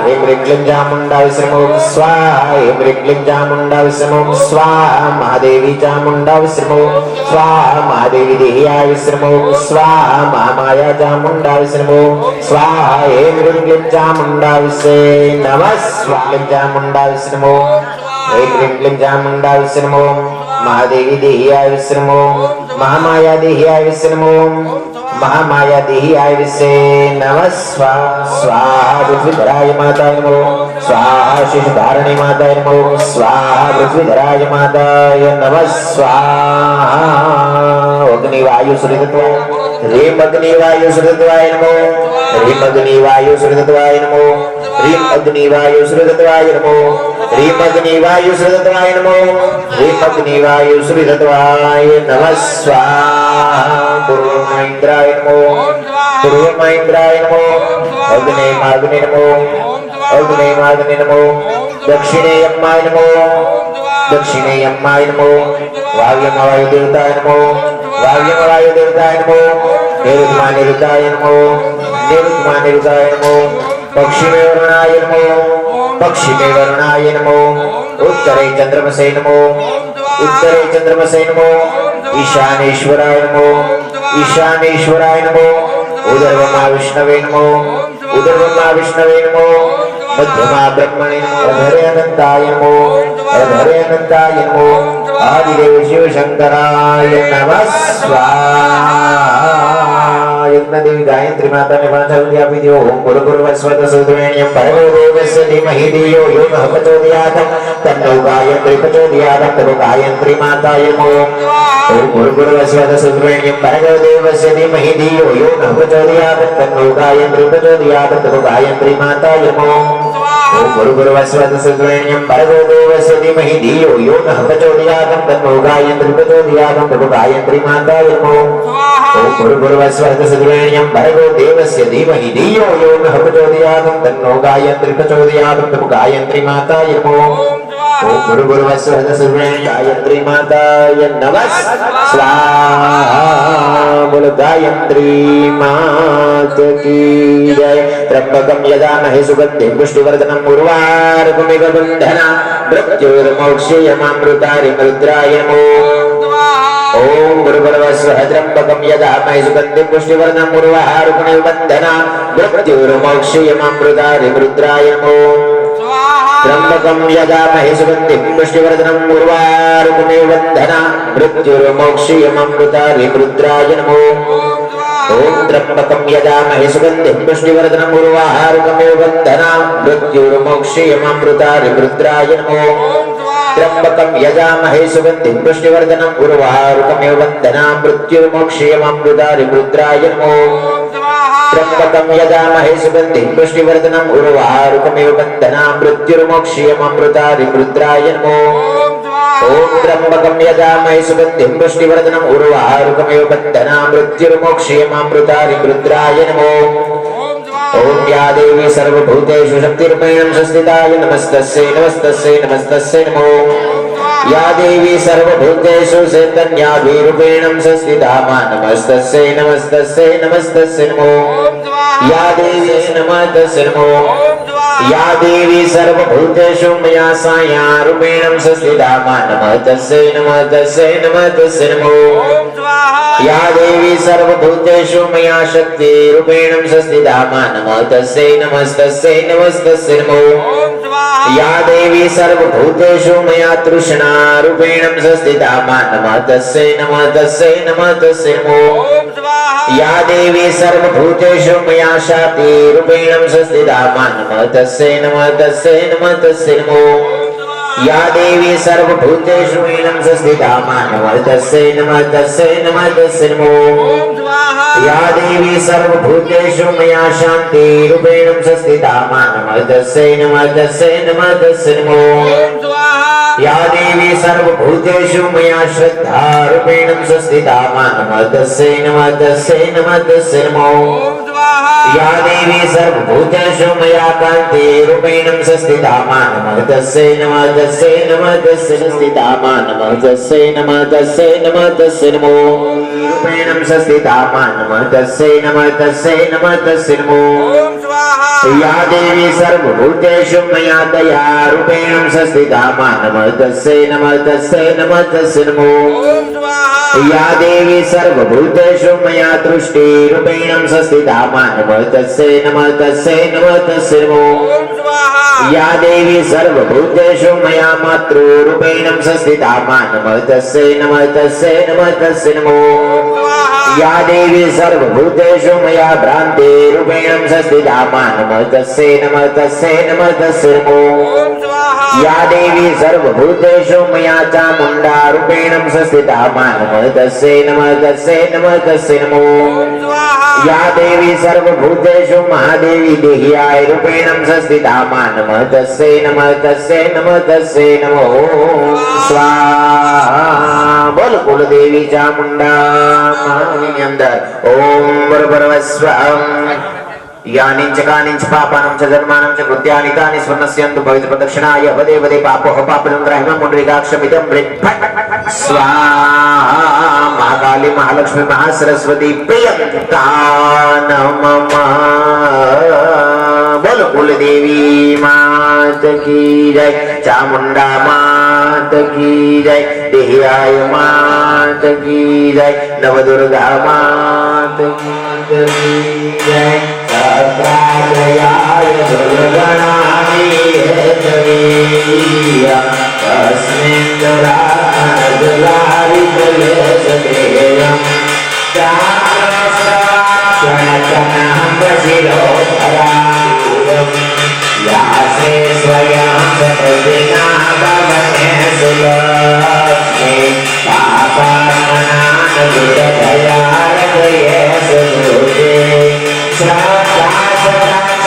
ह्रीं क्लीं चामुंडा विष्णु स्वाहा ह्रीं क्लीं चामुंडा विष्णु स्वाहा महादेवी चामुंडा विष्णु स्वाहा महादेवी देह्याय विष्णु स्वाहा महामाया चामुंडा विष्णु स्वाहा ह्रीं क्लीं चामुंडा विष्णे नमः स्वाहा। चामुंडा विष्णु ह्रीं क्लीं चामुंडा विष्णु महादेवी देह्याय विष्णु महामाया देह्याय विष्णु महामाया देह्याय विष्णे नमः स्वाहा। स्वाहा पृथ्वीधराय माताय नमो स्वाहा शिशुधारिणी माताय नमो स्वाहा पृथ्वीधराय माताय नमः स्वाहा। अग्नि वायु श्रीतत्वाय ह्रीं अग्नि वायु श्रीतत्वाय नमो ह्रीं अग्नि वायु श्रीतत्वाय नमो ह्रीं अग्नि वायु श्रीतत्वाय नमो ह्रीं अग्नि वायु श्रीतत्वाय नमो ह्रीं अग्नि वायु श्रीतत्वाय नमः स्वाहा। पूर्वमैन्द्राय नमो पूर्वमैन्द्राय नमो अग्ने माग्ने नमो अग्ने माग्ने नमो दक्षिणे यम्माय नमो दक्षिणे यम्माय नमो वायुमवायु देवताय नमो वायुमवायु देवताय नमो निरुद्मा निरुद्धाय नमो निरुद्मा निरुद्धाय नमो पक्षिमे वरुणाय नमो पक्षिमे वरुणाय नमो उत्तरे चंद्रमसे नमो उत्तरे चंद्रमसे नमो ईशानेश्वराय नमो ईशानेश्वराय नमो उदर्वमा विष्णवे नमो उदर्वमा विष्णवे नमो मध्यमा ब्रह्मणे नमो अधरे अनंताय नमो अधरे अनंताय नमो आदिदेव शिव शंकराय नमः स्वाहा। यज्ञदेवी गायत्री माता ने वाचव्यापि दियो ओम गुरुर्वस्वत सुद्रेण्यं भर्गो देवस्य धीमहि धियो यो नः प्रचोदयात् तन्नो गायत्री प्रचोदयात् तन्नो गायत्री माताय नमो ओम गुरुर्वस्वत सुद्रेण्यं भर्गो देवस्य धीमहि धियो यो नः प्रचोदयात् तन्नो गायत्री प्रचोदयात् तन्नो गायत्री माताय नमो ओम गुरुर्वस्वत सुद्रेण्यं भर्गो देवस्य धीमहि धियो यो नः प्रचोदयात् तन्नो गायत्री प्रचोदयात् तन्नो गायत्री माताय नमो ओम गुरुर्वस्वत सुद्रेण्यं भर्गो देवस्य धीमहि धियो यो नः प्रचोदयात् तन्नो गायत्री प्रचोदयात् तन्नो गायत्री माताय नमो ओम गुरुर्वस्वत सुद्रेण्यं गायत्री माताय नमः स्वाहा। बोल गायत्री मात की जय। त्र्यंबकं यजामहे सुगन्धिं पुष्टिवर्धनम् उर्वारुकमिव बन्धना मृत्युर्मोक्षयमामृताय रुद्राय नमो ओम गुरुर्वस्वः त्र्यंबकं यजामहे सुगन्धिं पुष्टिवर्धनम् उर्वारुकमिव बन्धना मृत्युर्मोक्षयमामृताय रुद्राय नमो त्र्यंबकं यजामहे सुगन्धिं पुष्टिवर्धनम् उर्वारुकमिव बन्धना मृत्युर्मोक्षयमामृताय रुद्राय नमो ओम त्र्यंबकं यजामहे सुगन्धिं पुष्टिवर्धनम् उर्वारुकमिव बन्धना मृत्युर्मोक्षयमामृताय रुद्राय नमो त्र्यंबकं यजामहे सुगन्धिं पुष्टिवर्धनम् उर्वारुकमिव बन्धना मृत्युर्मोक्षयमामृताय रुद्राय नमो त्र्यंबकं यजामहे सुगन्धिं पुष्टिवर्धनम् उर्वारुकमिव बन्धनां मृत्युर्मोक्षयममृतादिं रुद्राय नमो। ओम त्र्यंबकं यजामहे सुगन्धिं पुष्टिवर्धनम् उर्वारुकमिव बन्धनां मृत्युर्मोक्षयममृतादिं रुद्राय नमो। ओम या देवी सर्वभूतेषु शक्तिरूपेण संस्थिताय नमस्तस्यै नमस्तस्यै नमस्तस्यै नमो। या देवी सर्वभूतेषु चैतन्याभिरूपेण संस्थिता मा नमस्तस्यै नमस्तस्यै नमस्तस्यै नमो। या देवी नमस्तस्यै नमो। या देवी सर्वभूतेषु मया सायारूपेण संस्थिता मा नमस्तस्यै नमस्तस्यै नमस्तस्यै नमो। या देवी सर्वभूतेषु मया शक्तिरूपेण संस्थिता मा नमस्तस्यै नमस्तस्यै नमस्तस्यै नमो। या देवी सर्वभूतेषु मया तृष्णारूपेण संस्थिता मा नमस्तस्यै नमस्तस्यै नमस्तस्यै नमो। या देवी सर्वभूतेषु मया शान्तिरूपेण संस्थिता मा नमस्तस्यै नमस्तस्यै नमस्तस्यै नमो। या देवी सर्वभूतेषु मेनं संस्थिता मा नमस्तस्यै नमस्तस्यै नमस्तस्यै नमो। या देवी सर्वभूतेषु मया शान्तिरूपेण संस्थिता मा नमस्तस्यै नमस्तस्यै नमस्तस्यै नमो। या देवी सर्वभूतेषु मया श्रद्धारूपेण संस्थिता मा नमस्तस्यै नमस्तस्यै नमस्तस्यै नमो। या देवी सर्वभूतेषु मया कान्तिरूपेण संस्थिता मा नमस्तस्यै नमस्तस्यै नमस्तस्यै संस्थिता मा नमस्तस्यै नमस्तस्यै नमस्तस्यै नमो। रूपेण संस्थिता मा नमस्तस्यै नमस्तस्यै नमस्तस्यै नमो। या देवी सर्वभूतेषु मया दयारूपेण संस्थिता मा नमस्तस्यै नमस्तस्यै नमस्तस्यै नमो। या देवी सर्वभूतेषु मया दृष्टिरूपेण संस्थिता मा नमस्तस्यै नमस्तस्यै नमस्तस्यै नमो। या देवी सर्वभूतेषु मया मातृरूपेण संस्थिता मा नमस्तस्यै नमस्तस्यै नमस्तस्यै नमो। या देवी सर्वभूतेषु मया भ्रान्तिरूपेण संस्थिता मा नमस्तस्यै नमस्तस्यै नमस्तस्यै नमो। या देवी सर्वभूतेषु मया चामुण्डारूपेण संस्थिता मा नमस्तस्यै नमस्तस्यै नमस्तस्यै नमो। या देवी सर्वभूतेषु महादेवी देह्यारूपेण संस्थिता मा नमस्तस्यै नमस्तस्यै नमस्तस्यै नमो स्वाहा। बोल कुल देवी चामुण्डा मानी अंदर ओम बरबरवस्व यानिंच कानिंच पापानं च जन्मानं च कृत्यानि तानि स्वर्णस्यन्तु पवित्र प्रदक्षिणाय वदे वदे पापोः पापनं ग्रहिणं मुण्डरीकाक्षमिदं मृत् स्वाहा। महाकाली महालक्ष्मी महासरस्वती प्रियंका नमः। बोल कुल देवी मात की जय, चामुंडा मात की जय, देह्याय मात की जय, नवदुर्गा मात की जय। सत्राजयाय दुर्गणाय जय तस्मिन् दुरारी जयसदेयं यासे स्वयं सप्रतिना भवने सुलक्ष्मी पापात्मनां दुर्दयारदये सुदुते श्रद्धा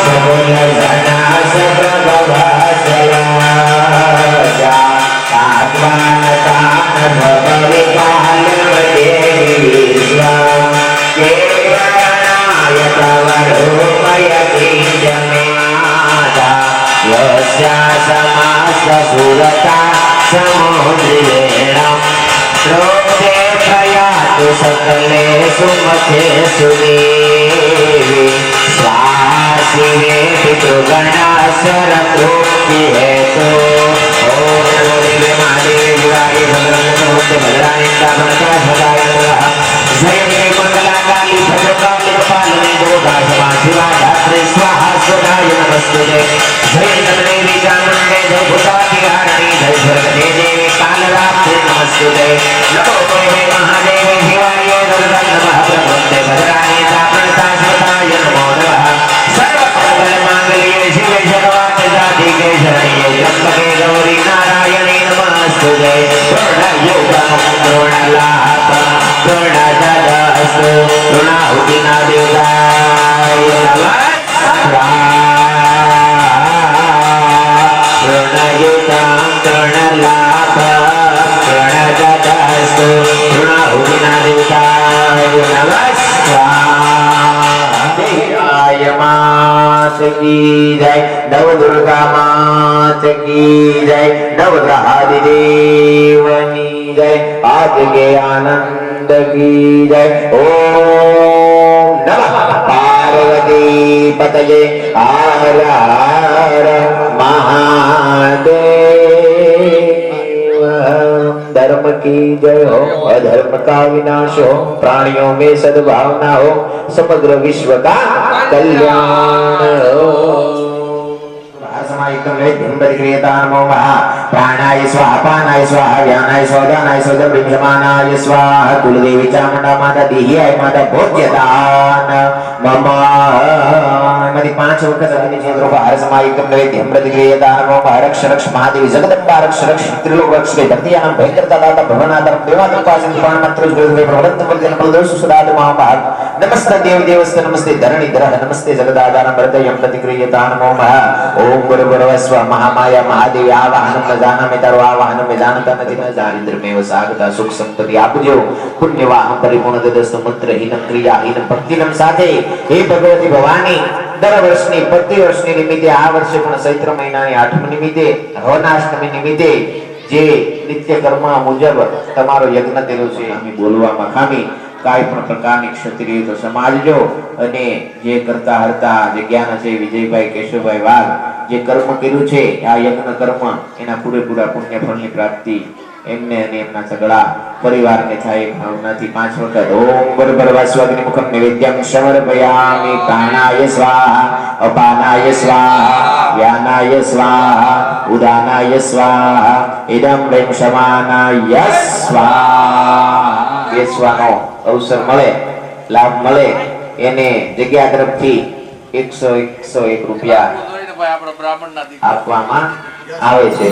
समुलजना सप्रभवासलाजा आत्मानतान भवविपालमते विश्वा केवलनाय तव रूपयति जमेता यस्या समाससुरता समुद्रेण प्रोक्ते प्रयातु सकलेषु मतेषु देवी स्वाहा शिवेति पितृगणासुरतृप्तिहेतु। ओम नमो देवी महादेवी गुराये भद्रकाली भद्राणि सदाय नमः। जय जय मंगलाकाली भद्रकाली कपालिनी दुर्गा क्षमा शिवा धात्री स्वाहा सुधाय नमस्तुते। जय देवी चामुण्डे जय भूतातिहारिणी जय स्वर्गदे देवी कालरात्रि नमस्तुते। नमो देवी महादेवी शिवाय दुर्गा नमः प्रभुते भद्राणि साप्रणताय नमो नमः। सर्वमङ्गलमाङ्गल्ये शिवे सर्वार्थसाधिके शरण्ये त्र्यम्बके गौरी नारायणे नमस्तुते। पूर्णयोगं पूर्णलाभं पूर्णदः ऋणाहुतिना देवताय नमः ऋणयुतां तृणलाभ ऋणगतस्तु ऋणाहुतिना देवताय नमः जय मात की जय नव दुर्गा मात की जय नवग्रहादि देवनी जय आज के आनंद की जय ओम नमः पार्वती पतये हर हर महादेव धर्म की जय हो अधर्म का विनाश हो प्राणियों में सद्भावना हो समग्र विश्व का कल्याण हो प्राणाय स्वाहा पानाय स्वाहा ज्ञानाय स्वादानाय स्वादा ब्रह्ममानाय स्वाहा कुलदेवी चामुंडा माता देहियाय माता भोज्यदान मम मध्ये 5 वखत अग्नि चंद्र बाहर समायिकम नैवेद्यम प्रतिक्रियदान मम रक्ष रक्ष महादेवी जगदंबा रक्ष रक्ष त्रिलोक रक्ष भक्तियां भयंकर दाता भवनादर देवादर पासन पुराण मंत्र जुड़े प्रवृत्त बलजन बलदोष सुदाद महाभाग नमस्ते देव देवस्त नमस्ते धरणि धर नमस्ते जगदादान हृदयम प्रतिक्रियदान मम ओम गुरु गुरुवस्व महामाया महादेवी आवाहनम जानामि तरो आवाहनम जानता નથી ન દારિદ્ર્યમેવ સાગતા સુખ સંપત્તિ આપજો પુણ્યવાહમ પરિપૂર્ણ દદસ્ત મંત્રહીન ક્રિયાહીન ભક્તિનમ સાથે હે ભગવતી ભવાની દર વર્ષની પ્રતિ વર્ષની નિમિત્તે આ વર્ષે પણ ચૈત્ર મહિનાની 8મી નિમિત્તે હવનાષ્ટમી નિમિત્તે જે નિત્ય કર્મ મુજબ તમારો યજ્ઞ થયેલો છે અમે બોલવામાં ખામી કાઈ પણ પ્રકારની ક્ષતિ રહી તો સમાજજો અને જે કરતા હરતા જે જ્ઞાન છે વિજયભાઈ કેશવભાઈ વાઘ જે કર્મ કર્યું છે આ યજ્ઞ કર્મ એના પૂરેપૂરા પુણ્ય ફળની પ્રાપ્તિ એમને અને એમના સગળા પરિવારને થાય ભાવનાથી 5 વખત ઓમ બરબરવાસ્વાગ્નિ મુખમ નૈવેદ્યમ સમર્પયામિ પ્રાણાય સ્વાહા અપાનાય સ્વાહા વ્યાનાય સ્વાહા ઉદાનાય સ્વાહા ઇદમ બ્રહ્મ સમાનાય સ્વાહા બેસવાનો અવસર મળે લાભ મળે એને જગ્યા તરફથી 101 રૂપિયા આપવામાં આવે છે